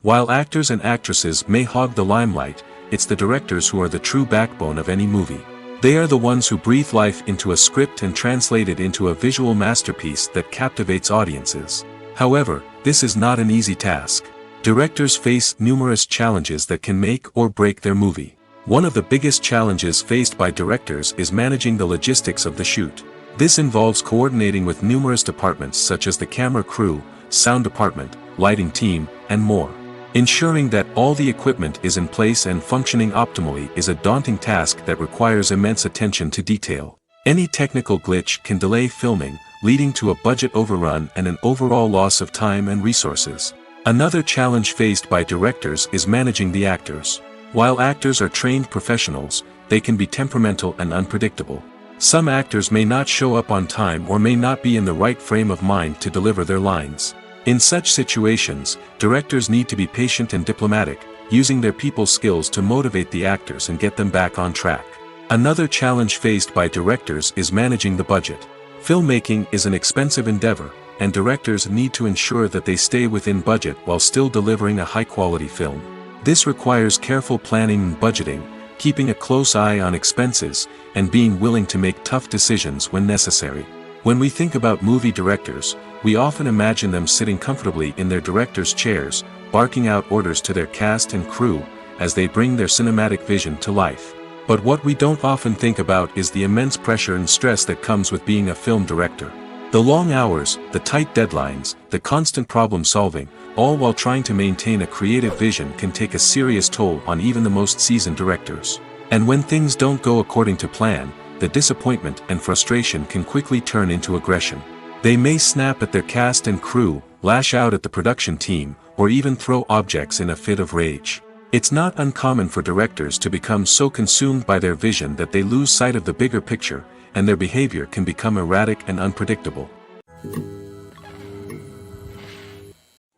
Speaker 1: While actors and actresses may hog the limelight, it's the directors who are the true backbone of any movie. They are the ones who breathe life into a script and translate it into a visual masterpiece that captivates audiences. However, this is not an easy task. Directors face numerous challenges that can make or break their movie. One of the biggest challenges faced by directors is managing the logistics of the shoot. This involves coordinating with numerous departments such as the camera crew, sound department, lighting team, and more. Ensuring that all the equipment is in place and functioning optimally is a daunting task that requires immense attention to detail. Any technical glitch can delay filming, leading to a budget overrun and an overall loss of time and resources. Another challenge faced by directors is managing the actors. While actors are trained professionals, they can be temperamental and unpredictable. Some actors may not show up on time or may not be in the right frame of mind to deliver their lines. In such situations, directors need to be patient and diplomatic, using their people skills to motivate the actors and get them back on track. Another challenge faced by directors is managing the budget. Filmmaking is an expensive endeavor, and directors need to ensure that they stay within budget while still delivering a high-quality film. This requires careful planning and budgeting, keeping a close eye on expenses, and being willing to make tough decisions when necessary. When we think about movie directors, we often imagine them sitting comfortably in their director's chairs, barking out orders to their cast and crew, as they bring their cinematic vision to life. But what we don't often think about is the immense pressure and stress that comes with being a film director. The long hours, the tight deadlines, the constant problem solving, all while trying to maintain a creative vision can take a serious toll on even the most seasoned directors. And when things don't go according to plan, the disappointment and frustration can quickly turn into aggression. They may snap at their cast and crew, lash out at the production team, or even throw objects in a fit of rage. It's not uncommon for directors to become so consumed by their vision that they lose sight of the bigger picture, and their behavior can become erratic and unpredictable.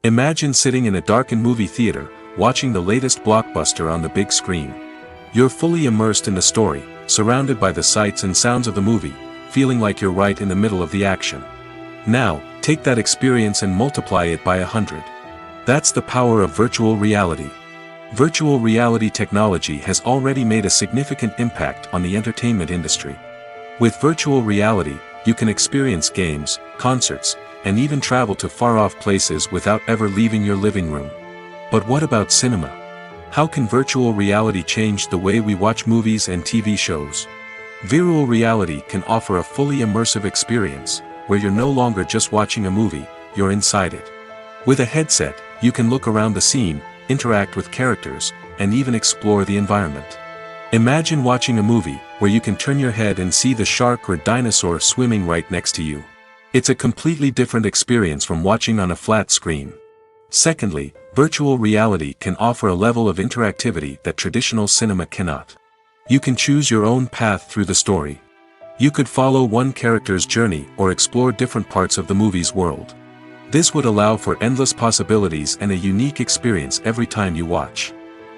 Speaker 1: Imagine sitting in a darkened movie theater, watching the latest blockbuster on the big screen. You're fully immersed in the story, surrounded by the sights and sounds of the movie, feeling like you're right in the middle of the action. Now, take that experience and multiply it by 100. That's the power of virtual reality. Virtual reality technology has already made a significant impact on the entertainment industry. With virtual reality, you can experience games, concerts, and even travel to far-off places without ever leaving your living room. But what about cinema? How can virtual reality change the way we watch movies and TV shows? Virtual reality can offer a fully immersive experience, where you're no longer just watching a movie, you're inside it. With a headset, you can look around the scene, interact with characters, and even explore the environment. Imagine watching a movie where you can turn your head and see the shark or dinosaur swimming right next to you. It's a completely different experience from watching on a flat screen. Secondly, virtual reality can offer a level of interactivity that traditional cinema cannot. You can choose your own path through the story. You could follow one character's journey or explore different parts of the movie's world. This would allow for endless possibilities and a unique experience every time you watch.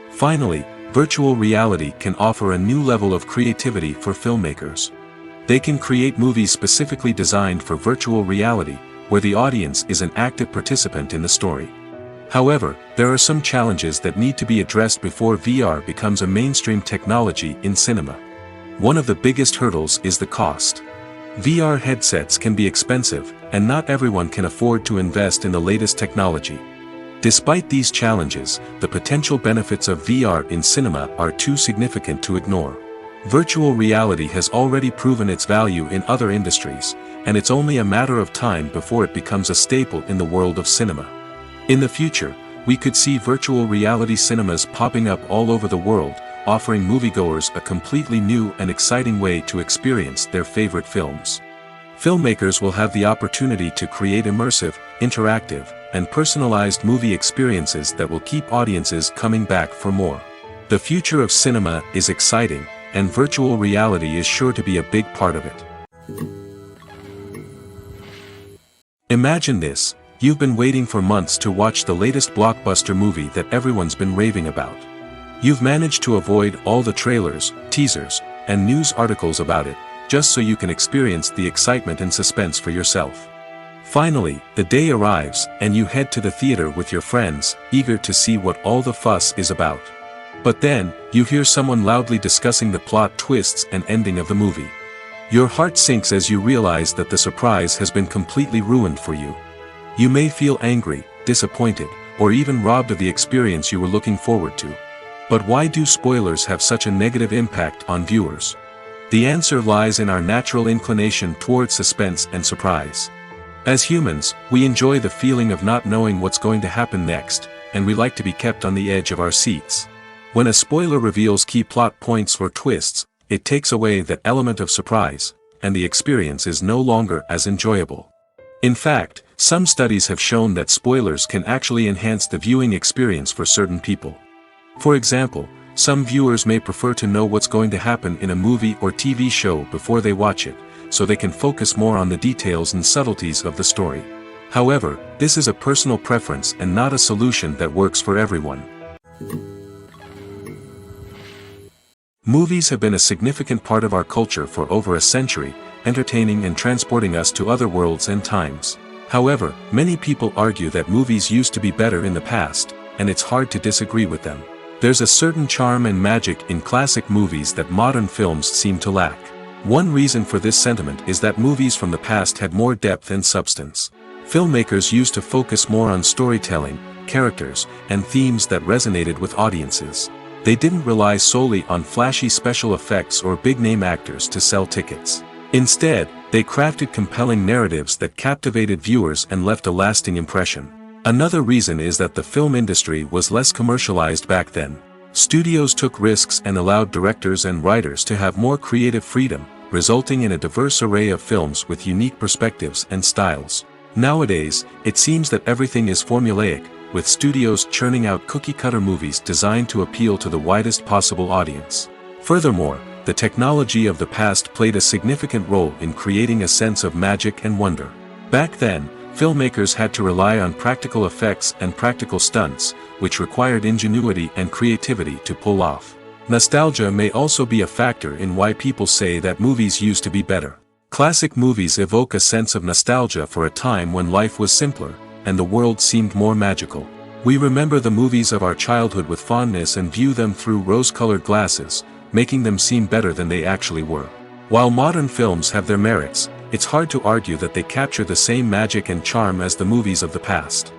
Speaker 1: Finally, virtual reality can offer a new level of creativity for filmmakers. They can create movies specifically designed for virtual reality, where the audience is an active participant in the story. However, there are some challenges that need to be addressed before VR becomes a mainstream technology in cinema. One of the biggest hurdles is the cost. VR headsets can be expensive, and not everyone can afford to invest in the latest technology. Despite these challenges, the potential benefits of VR in cinema are too significant to ignore. Virtual reality has already proven its value in other industries, and it's only a matter of time before it becomes a staple in the world of cinema. In the future, we could see virtual reality cinemas popping up all over the world, offering moviegoers a completely new and exciting way to experience their favorite films. Filmmakers will have the opportunity to create immersive, interactive, and personalized movie experiences that will keep audiences coming back for more. The future of cinema is exciting, and virtual reality is sure to be a big part of it. Imagine this: you've been waiting for months to watch the latest blockbuster movie that everyone's been raving about. You've managed to avoid all the trailers, teasers, and news articles about it, just so you can experience the excitement and suspense for yourself. Finally, the day arrives, and you head to the theater with your friends, eager to see what all the fuss is about. But then, you hear someone loudly discussing the plot twists and ending of the movie. Your heart sinks as you realize that the surprise has been completely ruined for you. You may feel angry, disappointed, or even robbed of the experience you were looking forward to. But why do spoilers have such a negative impact on viewers? The answer lies in our natural inclination towards suspense and surprise. As humans, we enjoy the feeling of not knowing what's going to happen next, and we like to be kept on the edge of our seats. When a spoiler reveals key plot points or twists, it takes away that element of surprise, and the experience is no longer as enjoyable. In fact, some studies have shown that spoilers can actually enhance the viewing experience for certain people. For example, some viewers may prefer to know what's going to happen in a movie or TV show before they watch it, so they can focus more on the details and subtleties of the story. However, this is a personal preference and not a solution that works for everyone. Movies have been a significant part of our culture for over a century, entertaining and transporting us to other worlds and times. However, many people argue that movies used to be better in the past, and it's hard to disagree with them. There's a certain charm and magic in classic movies that modern films seem to lack. One reason for this sentiment is that movies from the past had more depth and substance. Filmmakers used to focus more on storytelling, characters, and themes that resonated with audiences. They didn't rely solely on flashy special effects or big-name actors to sell tickets. Instead, they crafted compelling narratives that captivated viewers and left a lasting impression. Another reason is that the film industry was less commercialized back then. Studios took risks and allowed directors and writers to have more creative freedom, resulting in a diverse array of films with unique perspectives and styles. Nowadays, it seems that everything is formulaic, with studios churning out cookie-cutter movies designed to appeal to the widest possible audience. Furthermore, the technology of the past played a significant role in creating a sense of magic and wonder. Back then, filmmakers had to rely on practical effects and practical stunts, which required ingenuity and creativity to pull off. Nostalgia may also be a factor in why people say that movies used to be better. Classic movies evoke a sense of nostalgia for a time when life was simpler, and the world seemed more magical. We remember the movies of our childhood with fondness and view them through rose-colored glasses, making them seem better than they actually were. While modern films have their merits, it's hard to argue that they capture the same magic and charm as the movies of the past.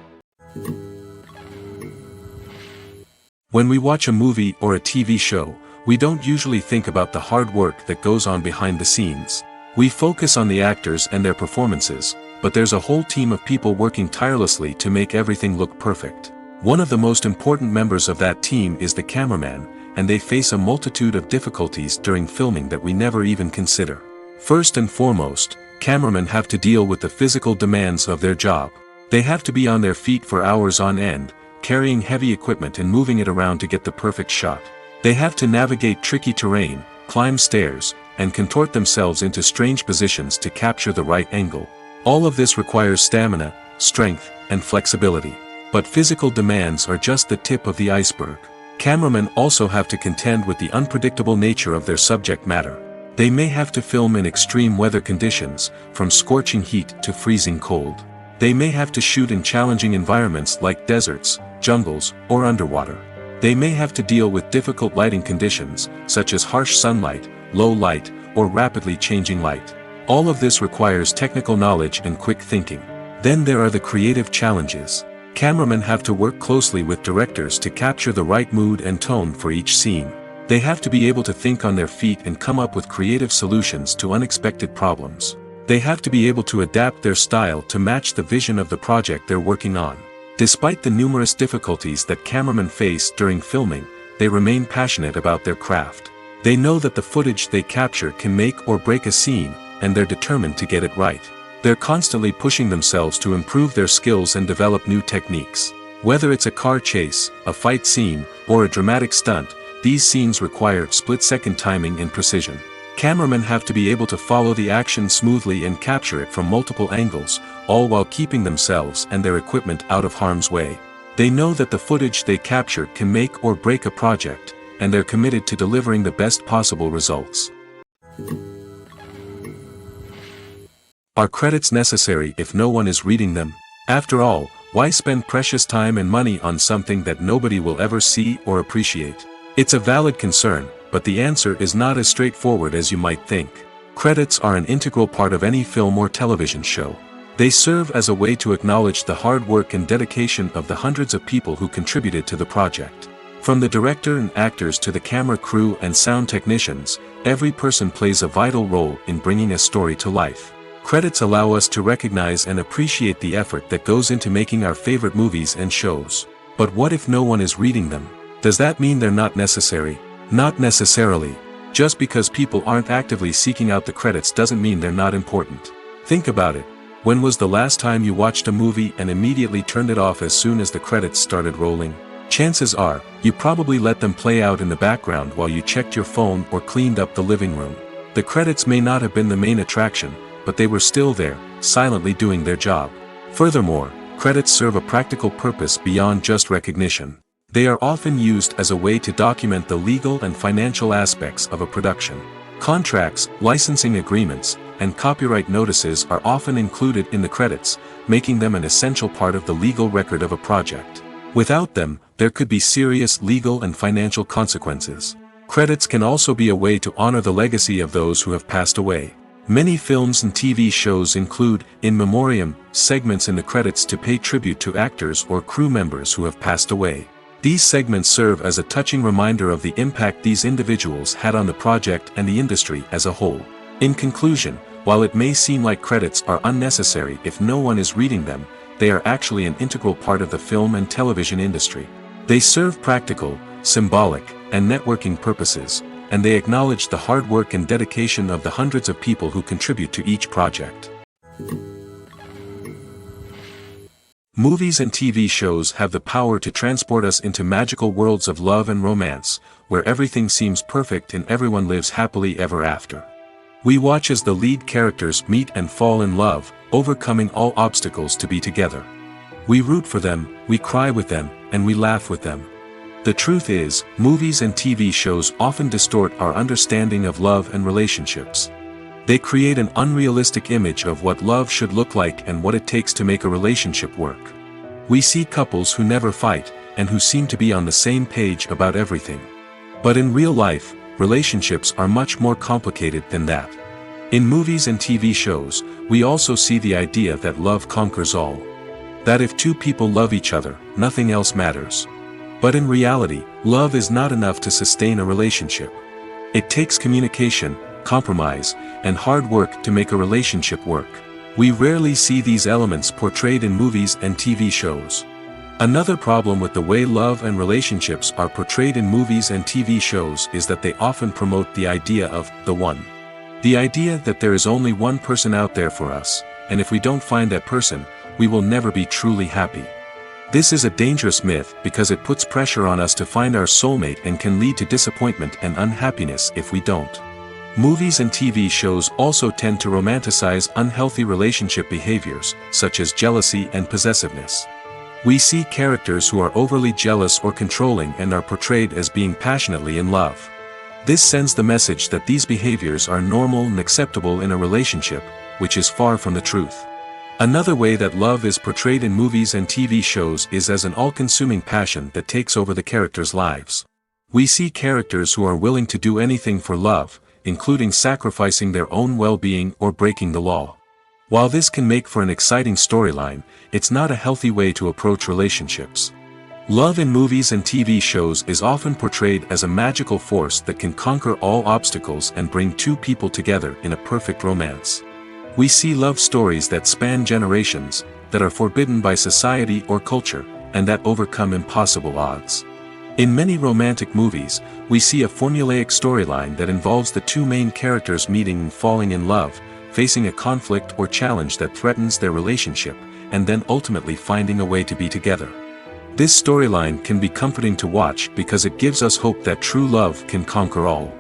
Speaker 1: When we watch a movie or a TV show, we don't usually think about the hard work that goes on behind the scenes. We focus on the actors and their performances, but there's a whole team of people working tirelessly to make everything look perfect. One of the most important members of that team is the cameraman, and they face a multitude of difficulties during filming that we never even consider. First and foremost, cameramen have to deal with the physical demands of their job. They have to be on their feet for hours on end, carrying heavy equipment and moving it around to get the perfect shot. They have to navigate tricky terrain, climb stairs, and contort themselves into strange positions to capture the right angle. All of this requires stamina, strength, and flexibility. But physical demands are just the tip of the iceberg. Cameramen also have to contend with the unpredictable nature of their subject matter. They may have to film in extreme weather conditions, from scorching heat to freezing cold. They may have to shoot in challenging environments like deserts, jungles, or underwater. They may have to deal with difficult lighting conditions, such as harsh sunlight, low light, or rapidly changing light. All of this requires technical knowledge and quick thinking. Then there are the creative challenges. Cameramen have to work closely with directors to capture the right mood and tone for each scene. They have to be able to think on their feet and come up with creative solutions to unexpected problems. They have to be able to adapt their style to match the vision of the project they're working on. Despite the numerous difficulties that cameramen face during filming, they remain passionate about their craft. They know that the footage they capture can make or break a scene, and they're determined to get it right. They're constantly pushing themselves to improve their skills and develop new techniques. Whether it's a car chase, a fight scene, or a dramatic stunt, these scenes require split-second timing and precision. Cameramen have to be able to follow the action smoothly and capture it from multiple angles, all while keeping themselves and their equipment out of harm's way. They know that the footage they capture can make or break a project, and they're committed to delivering the best possible results. Are credits necessary if no one is reading them? After all, why spend precious time and money on something that nobody will ever see or appreciate? It's a valid concern, but the answer is not as straightforward as you might think. Credits are an integral part of any film or television show. They serve as a way to acknowledge the hard work and dedication of the hundreds of people who contributed to the project. From the director and actors to the camera crew and sound technicians, every person plays a vital role in bringing a story to life. Credits allow us to recognize and appreciate the effort that goes into making our favorite movies and shows. But what if no one is reading them? Does that mean they're not necessary? Not necessarily. Just because people aren't actively seeking out the credits doesn't mean they're not important. Think about it. When was the last time you watched a movie and immediately turned it off as soon as the credits started rolling? Chances are, you probably let them play out in the background while you checked your phone or cleaned up the living room. The credits may not have been the main attraction, but they were still there, silently doing their job. Furthermore, credits serve a practical purpose beyond just recognition. They are often used as a way to document the legal and financial aspects of a production. Contracts, licensing agreements, and copyright notices are often included in the credits, making them an essential part of the legal record of a project. Without them, there could be serious legal and financial consequences. Credits can also be a way to honor the legacy of those who have passed away. Many films and TV shows include, in memoriam, segments in the credits to pay tribute to actors or crew members who have passed away. These segments serve as a touching reminder of the impact these individuals had on the project and the industry as a whole. In conclusion, while it may seem like credits are unnecessary if no one is reading them, they are actually an integral part of the film and television industry. They serve practical, symbolic, and networking purposes, and they acknowledge the hard work and dedication of the hundreds of people who contribute to each project. Movies and TV shows have the power to transport us into magical worlds of love and romance, where everything seems perfect and everyone lives happily ever after. We watch as the lead characters meet and fall in love, overcoming all obstacles to be together. We root for them, we cry with them, and we laugh with them. The truth is, movies and TV shows often distort our understanding of love and relationships. They create an unrealistic image of what love should look like and what it takes to make a relationship work. We see couples who never fight, and who seem to be on the same page about everything. But in real life, relationships are much more complicated than that. In movies and TV shows, we also see the idea that love conquers all. That if two people love each other, nothing else matters. But in reality, love is not enough to sustain a relationship. It takes communication, compromise, and hard work to make a relationship work. We rarely see these elements portrayed in movies and TV shows. Another problem with the way love and relationships are portrayed in movies and TV shows is that they often promote the idea of the one. The idea that there is only one person out there for us, and if we don't find that person, we will never be truly happy. This is a dangerous myth because it puts pressure on us to find our soulmate and can lead to disappointment and unhappiness if we don't. Movies and TV shows also tend to romanticize unhealthy relationship behaviors, such as jealousy and possessiveness. We see characters who are overly jealous or controlling and are portrayed as being passionately in love. This sends the message that these behaviors are normal and acceptable in a relationship, which is far from the truth. Another way that love is portrayed in movies and TV shows is as an all-consuming passion that takes over the characters' lives. We see characters who are willing to do anything for love, including sacrificing their own well-being or breaking the law. While this can make for an exciting storyline, it's not a healthy way to approach relationships. Love in movies and TV shows is often portrayed as a magical force that can conquer all obstacles and bring two people together in a perfect romance. We see love stories that span generations, that are forbidden by society or culture, and that overcome impossible odds. In many romantic movies, we see a formulaic storyline that involves the two main characters meeting and falling in love, facing a conflict or challenge that threatens their relationship, and then ultimately finding a way to be together. This storyline can be comforting to watch because it gives us hope that true love can conquer all.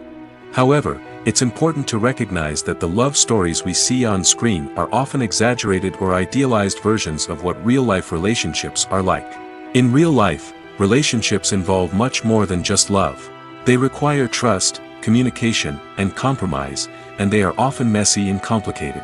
Speaker 1: However, it's important to recognize that the love stories we see on screen are often exaggerated or idealized versions of what real-life relationships are like. In real life, relationships involve much more than just love. They require trust, communication, and compromise, and they are often messy and complicated.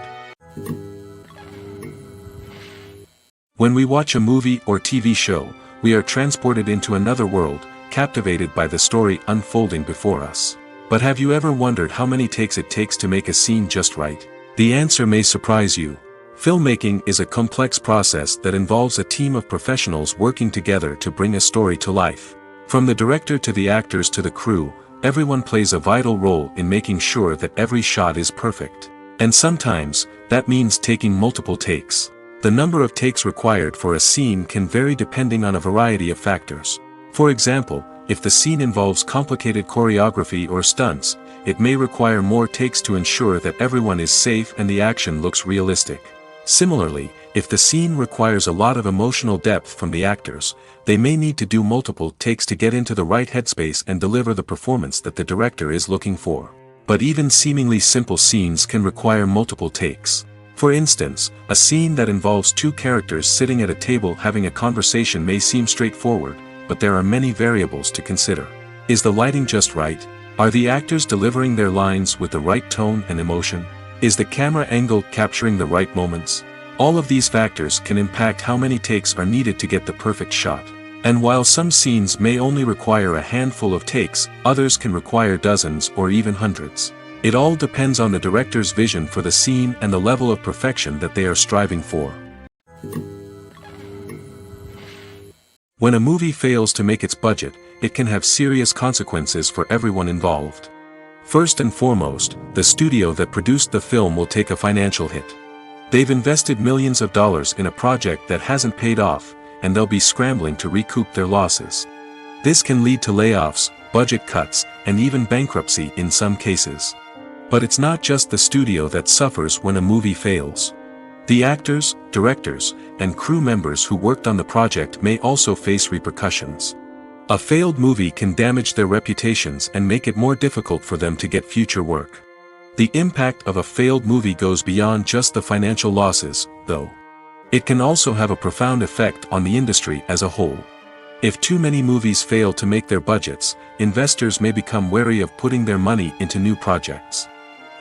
Speaker 1: When we watch a movie or TV show, we are transported into another world, captivated by the story unfolding before us. But have you ever wondered how many takes it takes to make a scene just right? The answer may surprise you. Filmmaking is a complex process that involves a team of professionals working together to bring a story to life. From the director to the actors to the crew, everyone plays a vital role in making sure that every shot is perfect. And sometimes, that means taking multiple takes. The number of takes required for a scene can vary depending on a variety of factors. For example, if the scene involves complicated choreography or stunts, it may require more takes to ensure that everyone is safe and the action looks realistic. Similarly, if the scene requires a lot of emotional depth from the actors, they may need to do multiple takes to get into the right headspace and deliver the performance that the director is looking for. But even seemingly simple scenes can require multiple takes. For instance, a scene that involves two characters sitting at a table having a conversation may seem straightforward, but there are many variables to consider. Is the lighting just right? Are the actors delivering their lines with the right tone and emotion? Is the camera angle capturing the right moments? All of these factors can impact how many takes are needed to get the perfect shot. And while some scenes may only require a handful of takes, others can require dozens or even hundreds. It all depends on the director's vision for the scene and the level of perfection that they are striving for. When a movie fails to make its budget, it can have serious consequences for everyone involved. First and foremost, the studio that produced the film will take a financial hit. They've invested millions of dollars in a project that hasn't paid off, and they'll be scrambling to recoup their losses. This can lead to layoffs, budget cuts, and even bankruptcy in some cases. But it's not just the studio that suffers when a movie fails. The actors, directors, and crew members who worked on the project may also face repercussions. A failed movie can damage their reputations and make it more difficult for them to get future work. The impact of a failed movie goes beyond just the financial losses, though. It can also have a profound effect on the industry as a whole. If too many movies fail to make their budgets, investors may become wary of putting their money into new projects.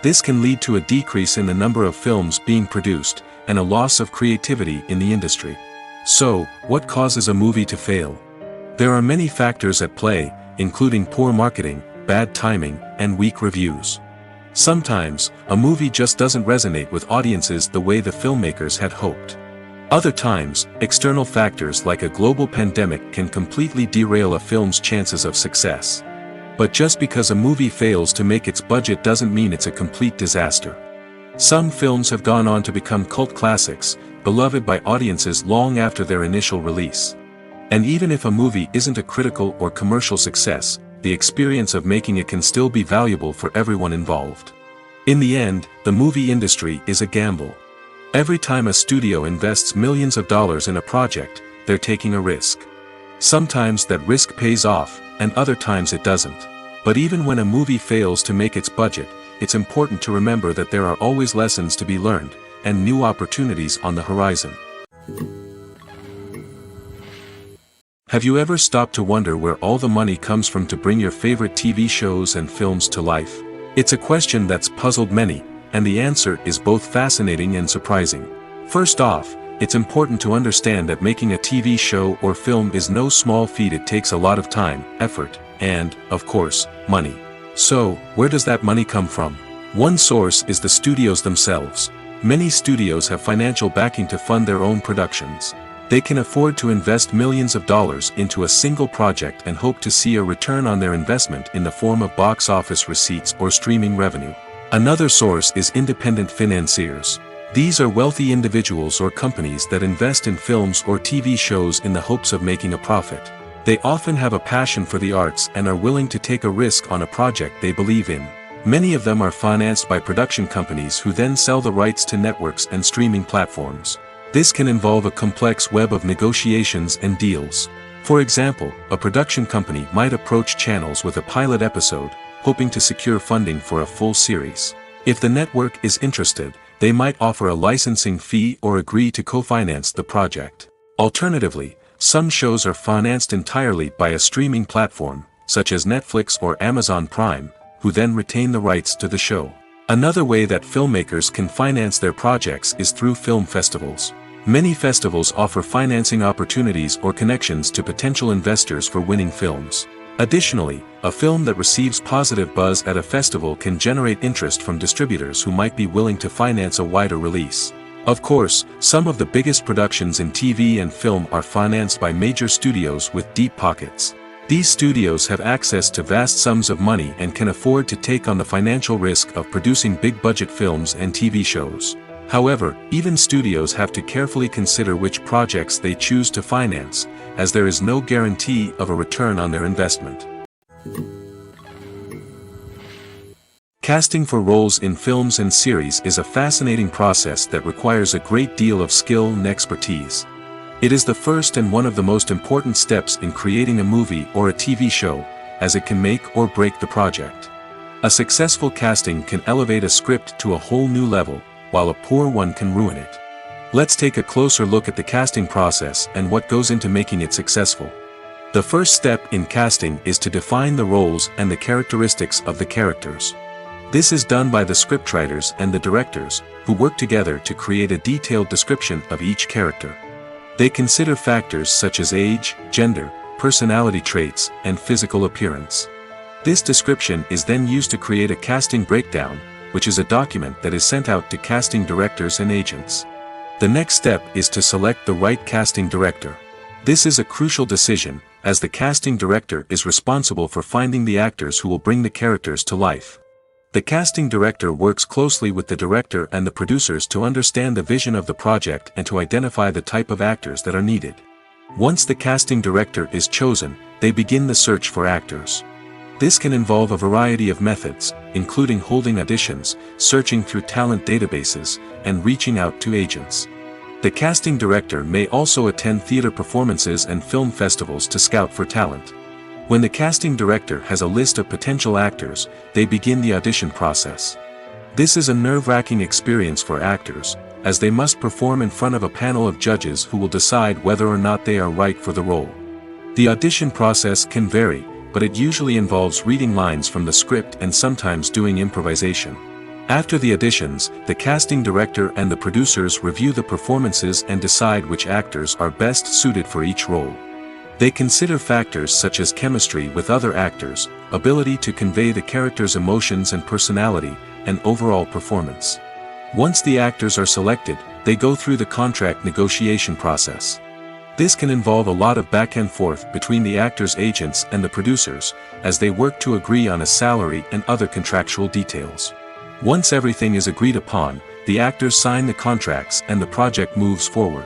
Speaker 1: This can lead to a decrease in the number of films being produced, and a loss of creativity in the industry. So, what causes a movie to fail? There are many factors at play, including poor marketing, bad timing, and weak reviews. Sometimes, a movie just doesn't resonate with audiences the way the filmmakers had hoped. Other times, external factors like a global pandemic can completely derail a film's chances of success. But just because a movie fails to make its budget doesn't mean it's a complete disaster. Some films have gone on to become cult classics, beloved by audiences long after their initial release. And even if a movie isn't a critical or commercial success, the experience of making it can still be valuable for everyone involved. In the end, the movie industry is a gamble. Every time a studio invests millions of dollars in a project, they're taking a risk. Sometimes that risk pays off, and other times it doesn't. But even when a movie fails to make its budget, it's important to remember that there are always lessons to be learned, and new opportunities on the horizon. Have you ever stopped to wonder where all the money comes from to bring your favorite TV shows and films to life? It's a question that's puzzled many, and the answer is both fascinating and surprising. First off, it's important to understand that making a TV show or film is no small feat. It takes a lot of time, effort, and, of course, money. So, where does that money come from? One source is the studios themselves. Many studios have financial backing to fund their own productions. They can afford to invest millions of dollars into a single project and hope to see a return on their investment in the form of box office receipts or streaming revenue. Another source is independent financiers. These are wealthy individuals or companies that invest in films or TV shows in the hopes of making a profit. They often have a passion for the arts and are willing to take a risk on a project they believe in. Many of them are financed by production companies who then sell the rights to networks and streaming platforms. This can involve a complex web of negotiations and deals. For example, a production company might approach channels with a pilot episode, hoping to secure funding for a full series. If the network is interested, they might offer a licensing fee or agree to co-finance the project. Alternatively, some shows are financed entirely by a streaming platform, such as Netflix or Amazon Prime, who then retain the rights to the show. Another way that filmmakers can finance their projects is through film festivals. Many festivals offer financing opportunities or connections to potential investors for winning films. Additionally, a film that receives positive buzz at a festival can generate interest from distributors who might be willing to finance a wider release. Of course, some of the biggest productions in TV and film are financed by major studios with deep pockets. These studios have access to vast sums of money and can afford to take on the financial risk of producing big-budget films and TV shows. However, even studios have to carefully consider which projects they choose to finance, as there is no guarantee of a return on their investment. Casting for roles in films and series is a fascinating process that requires a great deal of skill and expertise. It is the first and one of the most important steps in creating a movie or a TV show, as it can make or break the project. A successful casting can elevate a script to a whole new level, while a poor one can ruin it. Let's take a closer look at the casting process and what goes into making it successful. The first step in casting is to define the roles and the characteristics of the characters. This is done by the scriptwriters and the directors, who work together to create a detailed description of each character. They consider factors such as age, gender, personality traits, and physical appearance. This description is then used to create a casting breakdown, which is a document that is sent out to casting directors and agents. The next step is to select the right casting director. This is a crucial decision, as the casting director is responsible for finding the actors who will bring the characters to life. The casting director works closely with the director and the producers to understand the vision of the project and to identify the type of actors that are needed. Once the casting director is chosen, they begin the search for actors. This can involve a variety of methods, including holding auditions, searching through talent databases, and reaching out to agents. The casting director may also attend theater performances and film festivals to scout for talent. When the casting director has a list of potential actors, they begin the audition process. This is a nerve-wracking experience for actors, as they must perform in front of a panel of judges who will decide whether or not they are right for the role. The audition process can vary, but it usually involves reading lines from the script and sometimes doing improvisation. After the auditions, the casting director and the producers review the performances and decide which actors are best suited for each role. They consider factors such as chemistry with other actors, ability to convey the character's emotions and personality, and overall performance. Once the actors are selected, they go through the contract negotiation process. This can involve a lot of back and forth between the actors' agents and the producers, as they work to agree on a salary and other contractual details. Once everything is agreed upon, the actors sign the contracts and the project moves forward.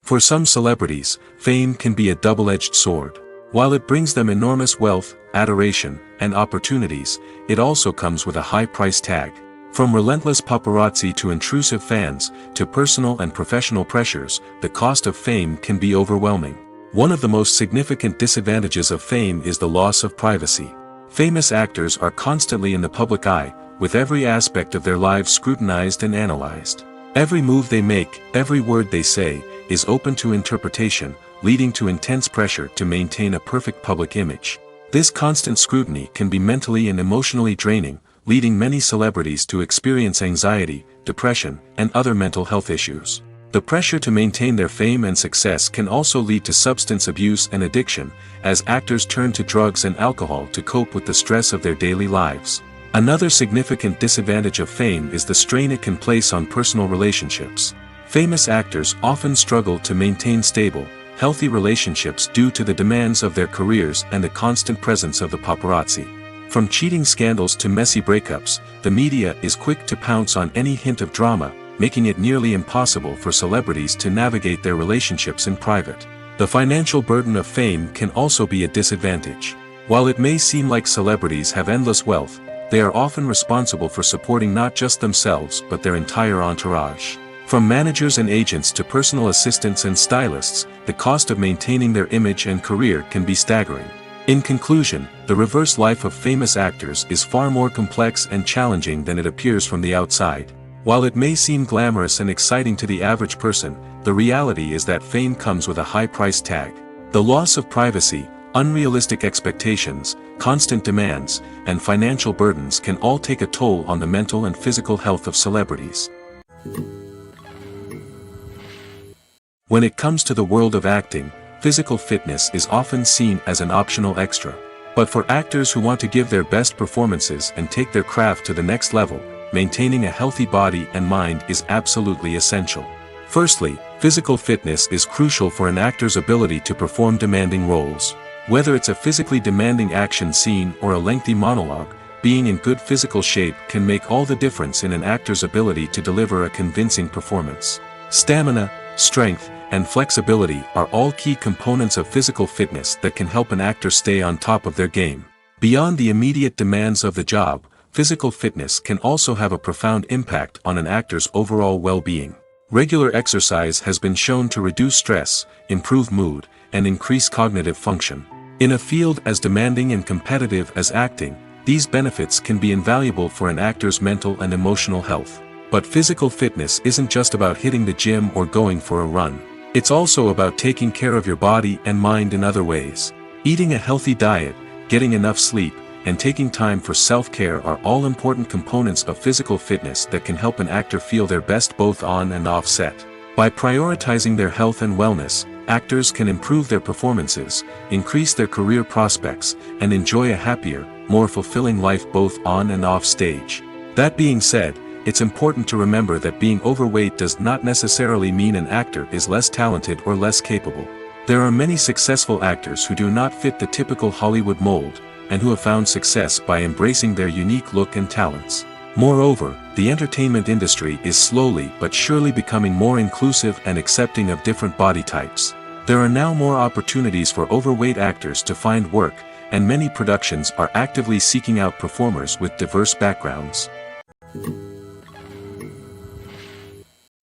Speaker 1: For some celebrities, fame can be a double-edged sword. While it brings them enormous wealth, adoration, and opportunities, it also comes with a high price tag. From relentless paparazzi to intrusive fans, to personal and professional pressures, the cost of fame can be overwhelming. One of the most significant disadvantages of fame is the loss of privacy. Famous actors are constantly in the public eye, with every aspect of their lives scrutinized and analyzed. Every move they make, every word they say, is open to interpretation, leading to intense pressure to maintain a perfect public image. This constant scrutiny can be mentally and emotionally draining, leading many celebrities to experience anxiety, depression, and other mental health issues. The pressure to maintain their fame and success can also lead to substance abuse and addiction, as actors turn to drugs and alcohol to cope with the stress of their daily lives. Another significant disadvantage of fame is the strain it can place on personal relationships. Famous actors often struggle to maintain stable, healthy relationships due to the demands of their careers and the constant presence of the paparazzi. From cheating scandals to messy breakups, the media is quick to pounce on any hint of drama, making it nearly impossible for celebrities to navigate their relationships in private. The financial burden of fame can also be a disadvantage. While it may seem like celebrities have endless wealth, they are often responsible for supporting not just themselves but their entire entourage. From managers and agents to personal assistants and stylists, the cost of maintaining their image and career can be staggering. In conclusion, the reverse life of famous actors is far more complex and challenging than it appears from the outside. While it may seem glamorous and exciting to the average person, the reality is that fame comes with a high price tag. The loss of privacy, unrealistic expectations, constant demands, and financial burdens can all take a toll on the mental and physical health of celebrities. When it comes to the world of acting, physical fitness is often seen as an optional extra. But for actors who want to give their best performances and take their craft to the next level, maintaining a healthy body and mind is absolutely essential. Firstly, physical fitness is crucial for an actor's ability to perform demanding roles. Whether it's a physically demanding action scene or a lengthy monologue, being in good physical shape can make all the difference in an actor's ability to deliver a convincing performance. Stamina, strength, and flexibility are all key components of physical fitness that can help an actor stay on top of their game. Beyond the immediate demands of the job, physical fitness can also have a profound impact on an actor's overall well-being. Regular exercise has been shown to reduce stress, improve mood, and increase cognitive function. In a field as demanding and competitive as acting, these benefits can be invaluable for an actor's mental and emotional health. But physical fitness isn't just about hitting the gym or going for a run. It's also about taking care of your body and mind in other ways. Eating a healthy diet, getting enough sleep, and taking time for self-care are all important components of physical fitness that can help an actor feel their best both on and off set. By prioritizing their health and wellness, actors can improve their performances, increase their career prospects, and enjoy a happier, more fulfilling life both on and off stage. That being said, it's important to remember that being overweight does not necessarily mean an actor is less talented or less capable. There are many successful actors who do not fit the typical Hollywood mold, and who have found success by embracing their unique look and talents. Moreover, the entertainment industry is slowly but surely becoming more inclusive and accepting of different body types. There are now more opportunities for overweight actors to find work, and many productions are actively seeking out performers with diverse backgrounds.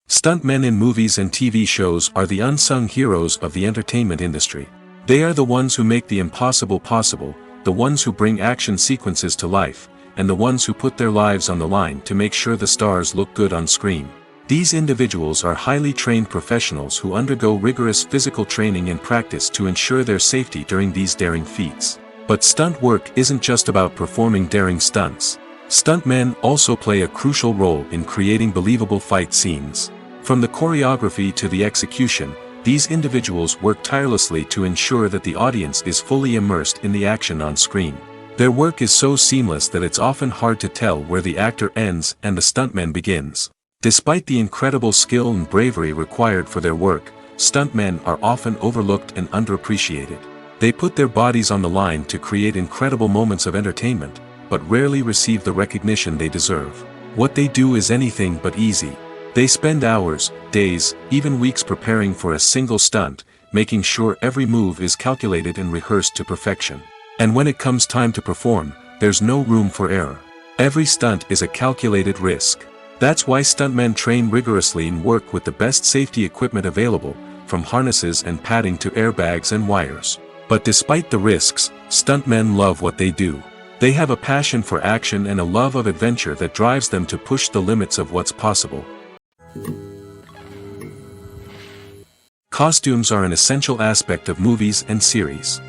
Speaker 1: Stuntmen in movies and TV shows are the unsung heroes of the entertainment industry. They are the ones who make the impossible possible, the ones who bring action sequences to life, and the ones who put their lives on the line to make sure the stars look good on screen. These individuals are highly trained professionals who undergo rigorous physical training and practice to ensure their safety during these daring feats. But stunt work isn't just about performing daring stunts. Stuntmen also play a crucial role in creating believable fight scenes. From the choreography to the execution, these individuals work tirelessly to ensure that the audience is fully immersed in the action on screen. Their work is so seamless that it's often hard to tell where the actor ends and the stuntman begins. Despite the incredible skill and bravery required for their work, stuntmen are often overlooked and underappreciated. They put their bodies on the line to create incredible moments of entertainment, but rarely receive the recognition they deserve. What they do is anything but easy. They spend hours, days, even weeks preparing for a single stunt, making sure every move is calculated and rehearsed to perfection. And when it comes time to perform, there's no room for error. Every stunt is a calculated risk. That's why stuntmen train rigorously and work with the best safety equipment available, from harnesses and padding to airbags and wires. But despite the risks, stuntmen love what they do. They have a passion for action and a love of adventure that drives them to push the limits of what's possible. Costumes are an essential aspect of movies and series.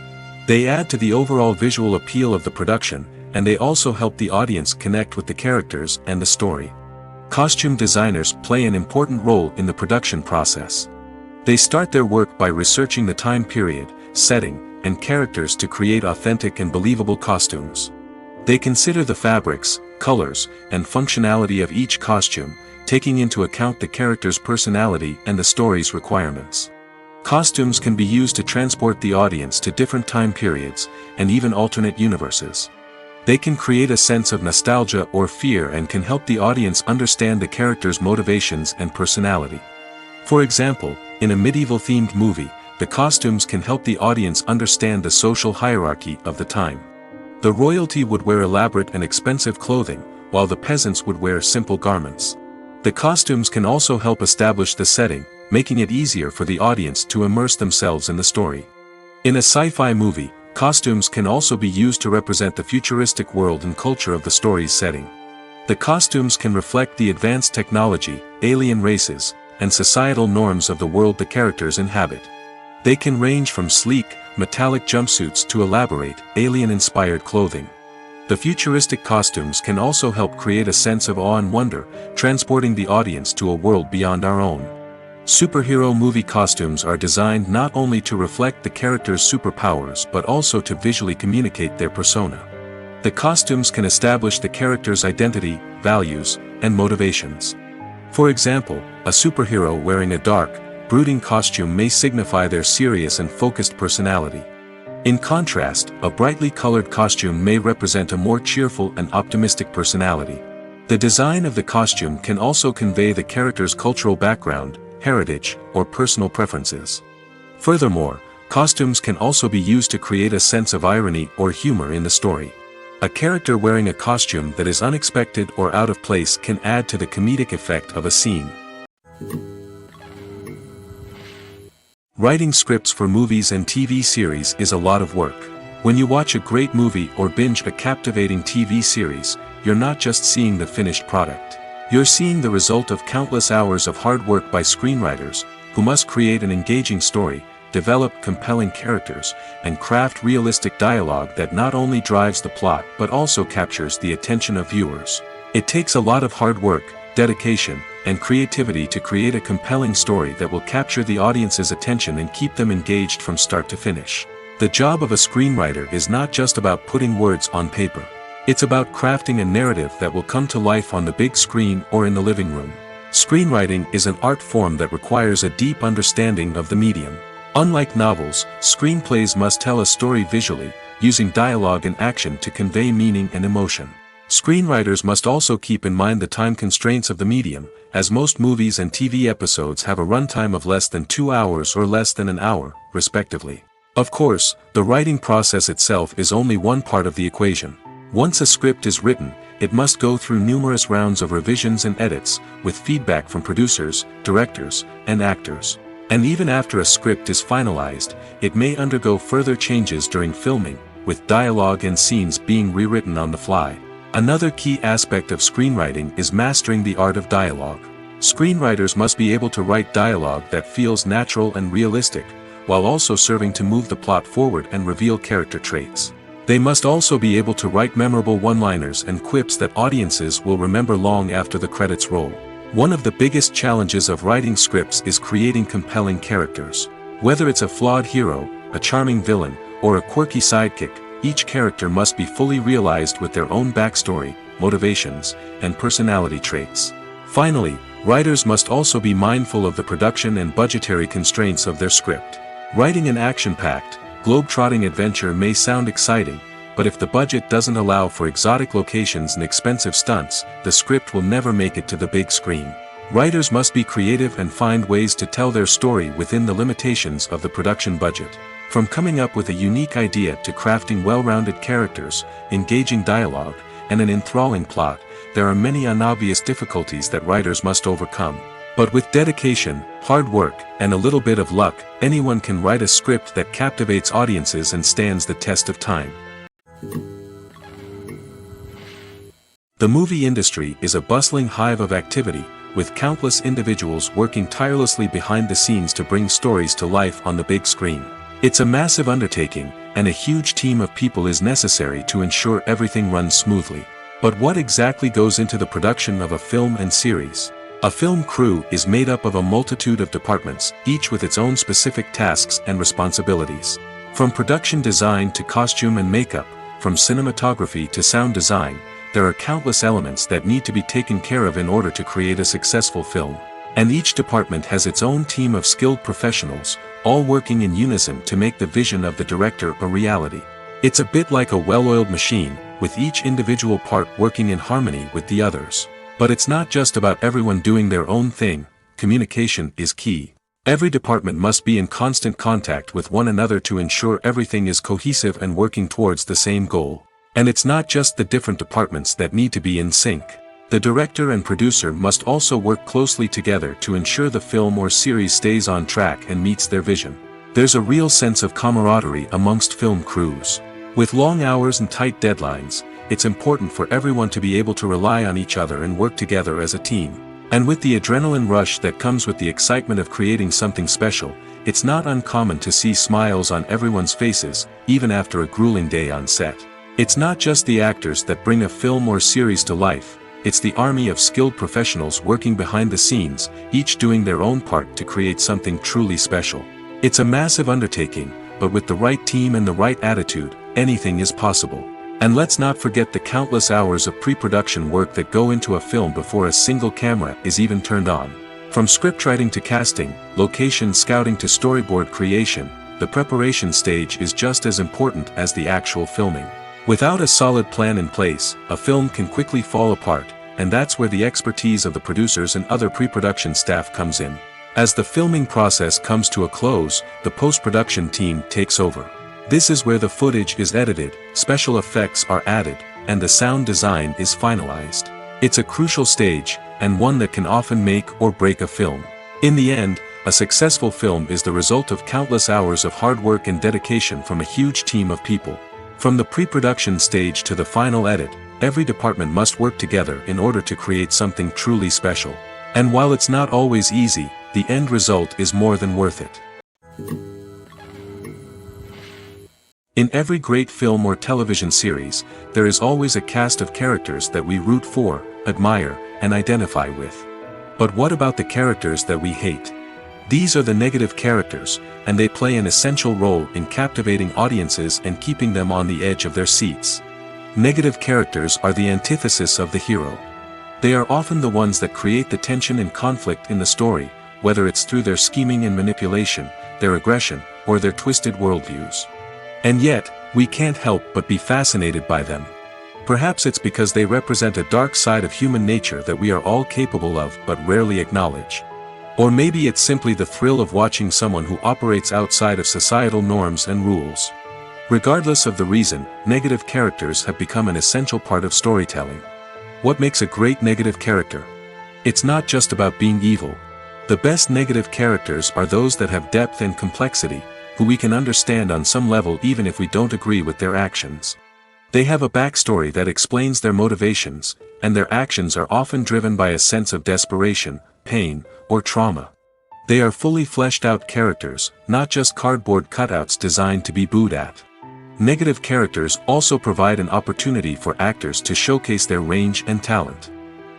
Speaker 1: They add to the overall visual appeal of the production, and they also help the audience connect with the characters and the story. Costume designers play an important role in the production process. They start their work by researching the time period, setting, and characters to create authentic and believable costumes. They consider the fabrics, colors, and functionality of each costume, taking into account the character's personality and the story's requirements. Costumes can be used to transport the audience to different time periods, and even alternate universes. They can create a sense of nostalgia or fear and can help the audience understand the character's motivations and personality. For example, in a medieval-themed movie, the costumes can help the audience understand the social hierarchy of the time. The royalty would wear elaborate and expensive clothing, while the peasants would wear simple garments. The costumes can also help establish the setting, making it easier for the audience to immerse themselves in the story. In a sci-fi movie, costumes can also be used to represent the futuristic world and culture of the story's setting. The costumes can reflect the advanced technology, alien races, and societal norms of the world the characters inhabit. They can range from sleek, metallic jumpsuits to elaborate, alien-inspired clothing. The futuristic costumes can also help create a sense of awe and wonder, transporting the audience to a world beyond our own. Superhero movie costumes are designed not only to reflect the character's superpowers but also to visually communicate their persona. The costumes can establish the character's identity, values, and motivations. For example, a superhero wearing a dark, brooding costume may signify their serious and focused personality. In contrast, a brightly colored costume may represent a more cheerful and optimistic personality. The design of the costume can also convey the character's cultural background, heritage, or personal preferences. Furthermore, costumes can also be used to create a sense of irony or humor in the story. A character wearing a costume that is unexpected or out of place can add to the comedic effect of a scene. Writing scripts for movies and TV series is a lot of work. When you watch a great movie or binge a captivating TV series, you're not just seeing the finished product. You're seeing the result of countless hours of hard work by screenwriters, who must create an engaging story, develop compelling characters, and craft realistic dialogue that not only drives the plot but also captures the attention of viewers. It takes a lot of hard work, dedication, and creativity to create a compelling story that will capture the audience's attention and keep them engaged from start to finish. The job of a screenwriter is not just about putting words on paper. It's about crafting a narrative that will come to life on the big screen or in the living room. Screenwriting is an art form that requires a deep understanding of the medium. Unlike novels, screenplays must tell a story visually, using dialogue and action to convey meaning and emotion. Screenwriters must also keep in mind the time constraints of the medium, as most movies and TV episodes have a runtime of less than 2 hours or less than an hour, respectively. Of course, the writing process itself is only one part of the equation. Once a script is written, it must go through numerous rounds of revisions and edits, with feedback from producers, directors, and actors. And even after a script is finalized, it may undergo further changes during filming, with dialogue and scenes being rewritten on the fly. Another key aspect of screenwriting is mastering the art of dialogue. Screenwriters must be able to write dialogue that feels natural and realistic, while also serving to move the plot forward and reveal character traits. They must also be able to write memorable one-liners and quips that audiences will remember long after the credits roll. One of the biggest challenges of writing scripts is creating compelling characters. Whether it's a flawed hero, a charming villain, or a quirky sidekick, each character must be fully realized with their own backstory, motivations, and personality traits. Finally, writers must also be mindful of the production and budgetary constraints of their script. Writing an action-packed, globe-trotting adventure may sound exciting, but if the budget doesn't allow for exotic locations and expensive stunts, the script will never make it to the big screen. Writers must be creative and find ways to tell their story within the limitations of the production budget. From coming up with a unique idea to crafting well-rounded characters, engaging dialogue, and an enthralling plot, there are many unobvious difficulties that writers must overcome. But with dedication, hard work, and a little bit of luck, anyone can write a script that captivates audiences and stands the test of time. The movie industry is a bustling hive of activity, with countless individuals working tirelessly behind the scenes to bring stories to life on the big screen. It's a massive undertaking, and a huge team of people is necessary to ensure everything runs smoothly. But what exactly goes into the production of a film and series? A film crew is made up of a multitude of departments, each with its own specific tasks and responsibilities. From production design to costume and makeup, from cinematography to sound design, there are countless elements that need to be taken care of in order to create a successful film. And each department has its own team of skilled professionals, all working in unison to make the vision of the director a reality. It's a bit like a well-oiled machine, with each individual part working in harmony with the others. But it's not just about everyone doing their own thing. Communication is key. Every department must be in constant contact with one another to ensure everything is cohesive and working towards the same goal. And it's not just the different departments that need to be in sync. The director and producer must also work closely together to ensure the film or series stays on track and meets their vision. There's a real sense of camaraderie amongst film crews. With long hours and tight deadlines, it's important for everyone to be able to rely on each other and work together as a team. And with the adrenaline rush that comes with the excitement of creating something special, it's not uncommon to see smiles on everyone's faces, even after a grueling day on set. It's not just the actors that bring a film or series to life, it's the army of skilled professionals working behind the scenes, each doing their own part to create something truly special. It's a massive undertaking, but with the right team and the right attitude, anything is possible. And let's not forget the countless hours of pre-production work that go into a film before a single camera is even turned on. From scriptwriting to casting, location scouting to storyboard creation, the preparation stage is just as important as the actual filming. Without a solid plan in place, a film can quickly fall apart, and that's where the expertise of the producers and other pre-production staff comes in. As the filming process comes to a close, the post-production team takes over. This is where the footage is edited, special effects are added, and the sound design is finalized. It's a crucial stage, and one that can often make or break a film. In the end, a successful film is the result of countless hours of hard work and dedication from a huge team of people. From the pre-production stage to the final edit, every department must work together in order to create something truly special. And while it's not always easy, the end result is more than worth it. In every great film or television series, there is always a cast of characters that we root for, admire, and identify with. But what about the characters that we hate? These are the negative characters, and they play an essential role in captivating audiences and keeping them on the edge of their seats. Negative characters are the antithesis of the hero. They are often the ones that create the tension and conflict in the story, whether it's through their scheming and manipulation, their aggression, or their twisted worldviews. And yet, we can't help but be fascinated by them. Perhaps it's because they represent a dark side of human nature that we are all capable of but rarely acknowledge. Or maybe it's simply the thrill of watching someone who operates outside of societal norms and rules. Regardless of the reason, negative characters have become an essential part of storytelling. What makes a great negative character? It's not just about being evil. The best negative characters are those that have depth and complexity, who we can understand on some level even if we don't agree with their actions. They have a backstory that explains their motivations, and their actions are often driven by a sense of desperation, pain, or trauma. They are fully fleshed out characters, not just cardboard cutouts designed to be booed at. Negative characters also provide an opportunity for actors to showcase their range and talent.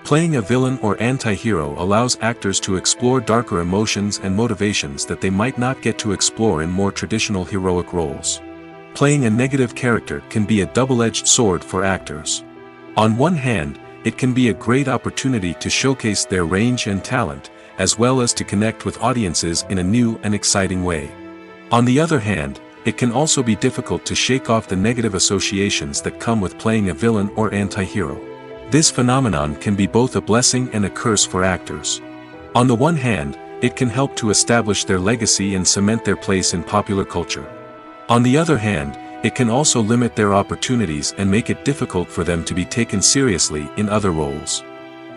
Speaker 1: Playing a villain or anti-hero allows actors to explore darker emotions and motivations that they might not get to explore in more traditional heroic roles. Playing a negative character can be a double-edged sword for actors. On one hand, it can be a great opportunity to showcase their range and talent, as well as to connect with audiences in a new and exciting way. On the other hand, it can also be difficult to shake off the negative associations that come with playing a villain or anti-hero. This phenomenon can be both a blessing and a curse for actors. On the one hand, it can help to establish their legacy and cement their place in popular culture. On the other hand, it can also limit their opportunities and make it difficult for them to be taken seriously in other roles.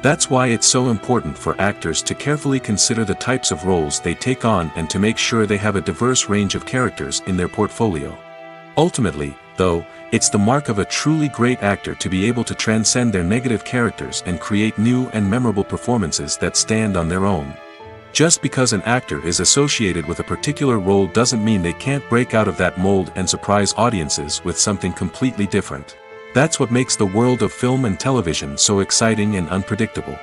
Speaker 1: That's why it's so important for actors to carefully consider the types of roles they take on and to make sure they have a diverse range of characters in their portfolio. Ultimately, though, it's the mark of a truly great actor to be able to transcend their negative characters and create new and memorable performances that stand on their own. Just because an actor is associated with a particular role doesn't mean they can't break out of that mold and surprise audiences with something completely different. That's what makes the world of film and television so exciting and unpredictable.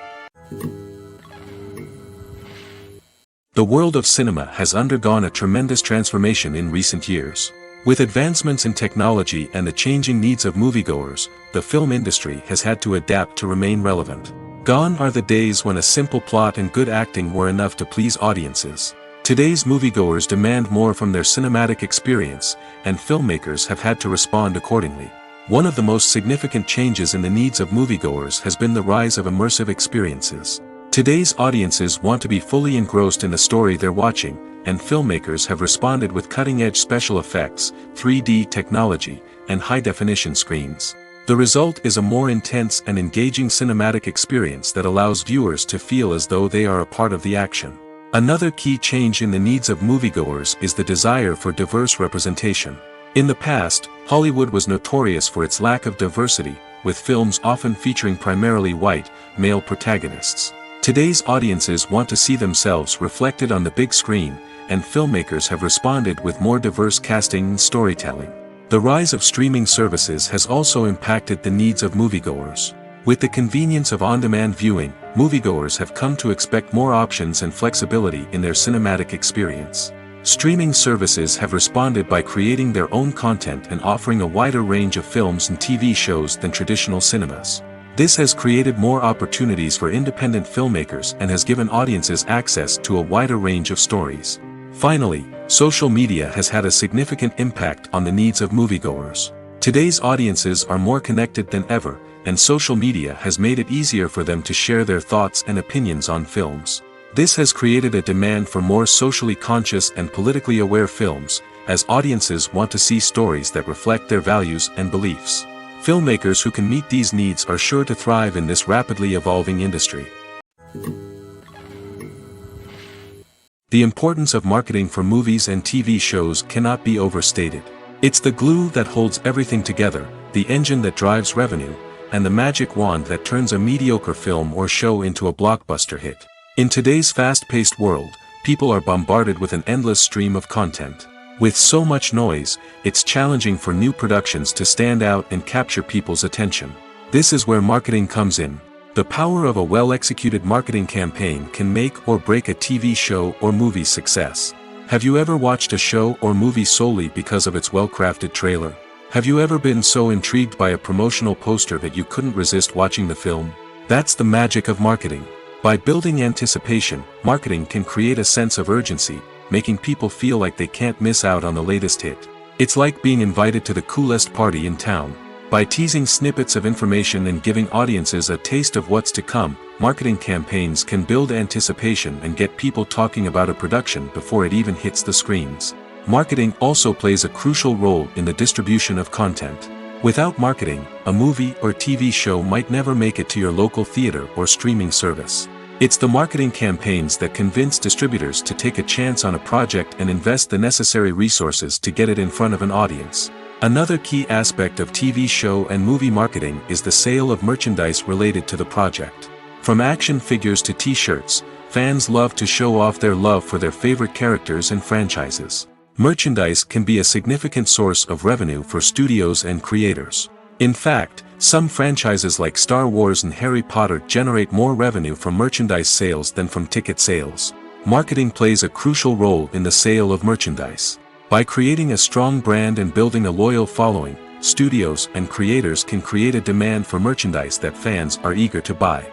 Speaker 1: The world of cinema has undergone a tremendous transformation in recent years. With advancements in technology and the changing needs of moviegoers, the film industry has had to adapt to remain relevant. Gone are the days when a simple plot and good acting were enough to please audiences. Today's moviegoers demand more from their cinematic experience, and filmmakers have had to respond accordingly. One of the most significant changes in the needs of moviegoers has been the rise of immersive experiences. Today's audiences want to be fully engrossed in the story they're watching, and filmmakers have responded with cutting-edge special effects, 3D technology, and high-definition screens. The result is a more intense and engaging cinematic experience that allows viewers to feel as though they are a part of the action. Another key change in the needs of moviegoers is the desire for diverse representation. In the past, Hollywood was notorious for its lack of diversity, with films often featuring primarily white, male protagonists. Today's audiences want to see themselves reflected on the big screen, and filmmakers have responded with more diverse casting and storytelling. The rise of streaming services has also impacted the needs of moviegoers. With the convenience of on-demand viewing, moviegoers have come to expect more options and flexibility in their cinematic experience. Streaming services have responded by creating their own content and offering a wider range of films and TV shows than traditional cinemas. This has created more opportunities for independent filmmakers and has given audiences access to a wider range of stories. Finally, social media has had a significant impact on the needs of moviegoers. Today's audiences are more connected than ever, and social media has made it easier for them to share their thoughts and opinions on films. This has created a demand for more socially conscious and politically aware films, as audiences want to see stories that reflect their values and beliefs. Filmmakers who can meet these needs are sure to thrive in this rapidly evolving industry. The importance of marketing for movies and TV shows cannot be overstated. It's the glue that holds everything together, the engine that drives revenue, and the magic wand that turns a mediocre film or show into a blockbuster hit. In today's fast-paced world, people are bombarded with an endless stream of content. With so much noise, it's challenging for new productions to stand out and capture people's attention. This is where marketing comes in. The power of a well-executed marketing campaign can make or break a TV show or movie's success. Have you ever watched a show or movie solely because of its well-crafted trailer? Have you ever been so intrigued by a promotional poster that you couldn't resist watching the film? That's the magic of marketing. By building anticipation, marketing can create a sense of urgency, making people feel like they can't miss out on the latest hit. It's like being invited to the coolest party in town. By teasing snippets of information and giving audiences a taste of what's to come, marketing campaigns can build anticipation and get people talking about a production before it even hits the screens. Marketing also plays a crucial role in the distribution of content. Without marketing, a movie or TV show might never make it to your local theater or streaming service. It's the marketing campaigns that convince distributors to take a chance on a project and invest the necessary resources to get it in front of an audience. Another key aspect of TV show and movie marketing is the sale of merchandise related to the project. From action figures to t-shirts, fans love to show off their love for their favorite characters and franchises. Merchandise can be a significant source of revenue for studios and creators. In fact, some franchises like Star Wars and Harry Potter generate more revenue from merchandise sales than from ticket sales. Marketing plays a crucial role in the sale of merchandise. By creating a strong brand and building a loyal following, studios and creators can create a demand for merchandise that fans are eager to buy.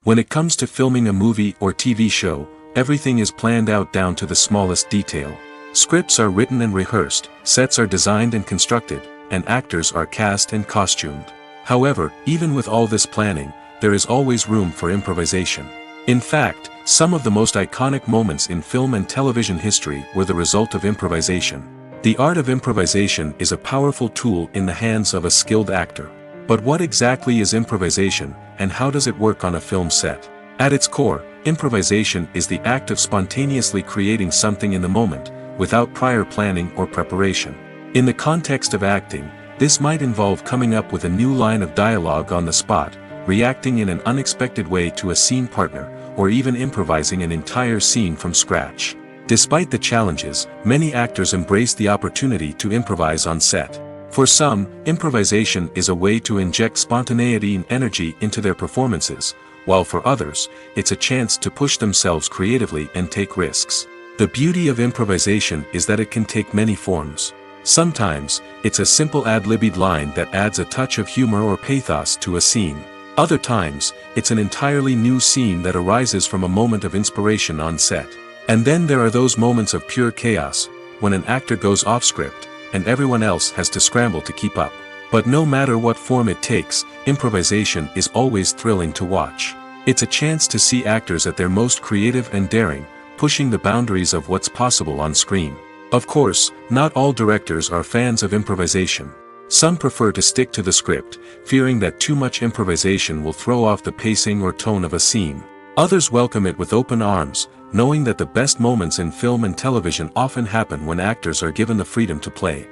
Speaker 1: When it comes to filming a movie or TV show, everything is planned out down to the smallest detail. Scripts are written and rehearsed, sets are designed and constructed, and actors are cast and costumed. However, even with all this planning, there is always room for improvisation. In fact, some of the most iconic moments in film and television history were the result of improvisation. The art of improvisation is a powerful tool in the hands of a skilled actor. But what exactly is improvisation, and how does it work on a film set? At its core, improvisation is the act of spontaneously creating something in the moment, without prior planning or preparation. In the context of acting, this might involve coming up with a new line of dialogue on the spot, reacting in an unexpected way to a scene partner, or even improvising an entire scene from scratch. Despite the challenges, many actors embrace the opportunity to improvise on set. For some, improvisation is a way to inject spontaneity and energy into their performances, while for others, it's a chance to push themselves creatively and take risks. The beauty of improvisation is that it can take many forms. Sometimes, it's a simple ad-libbed line that adds a touch of humor or pathos to a scene. Other times, it's an entirely new scene that arises from a moment of inspiration on set. And then there are those moments of pure chaos, when an actor goes off script, and everyone else has to scramble to keep up. But no matter what form it takes, improvisation is always thrilling to watch. It's a chance to see actors at their most creative and daring, pushing the boundaries of what's possible on screen. Of course, not all directors are fans of improvisation. Some prefer to stick to the script, fearing that too much improvisation will throw off the pacing or tone of a scene. Others welcome it with open arms, knowing that the best moments in film and television often happen when actors are given the freedom to play.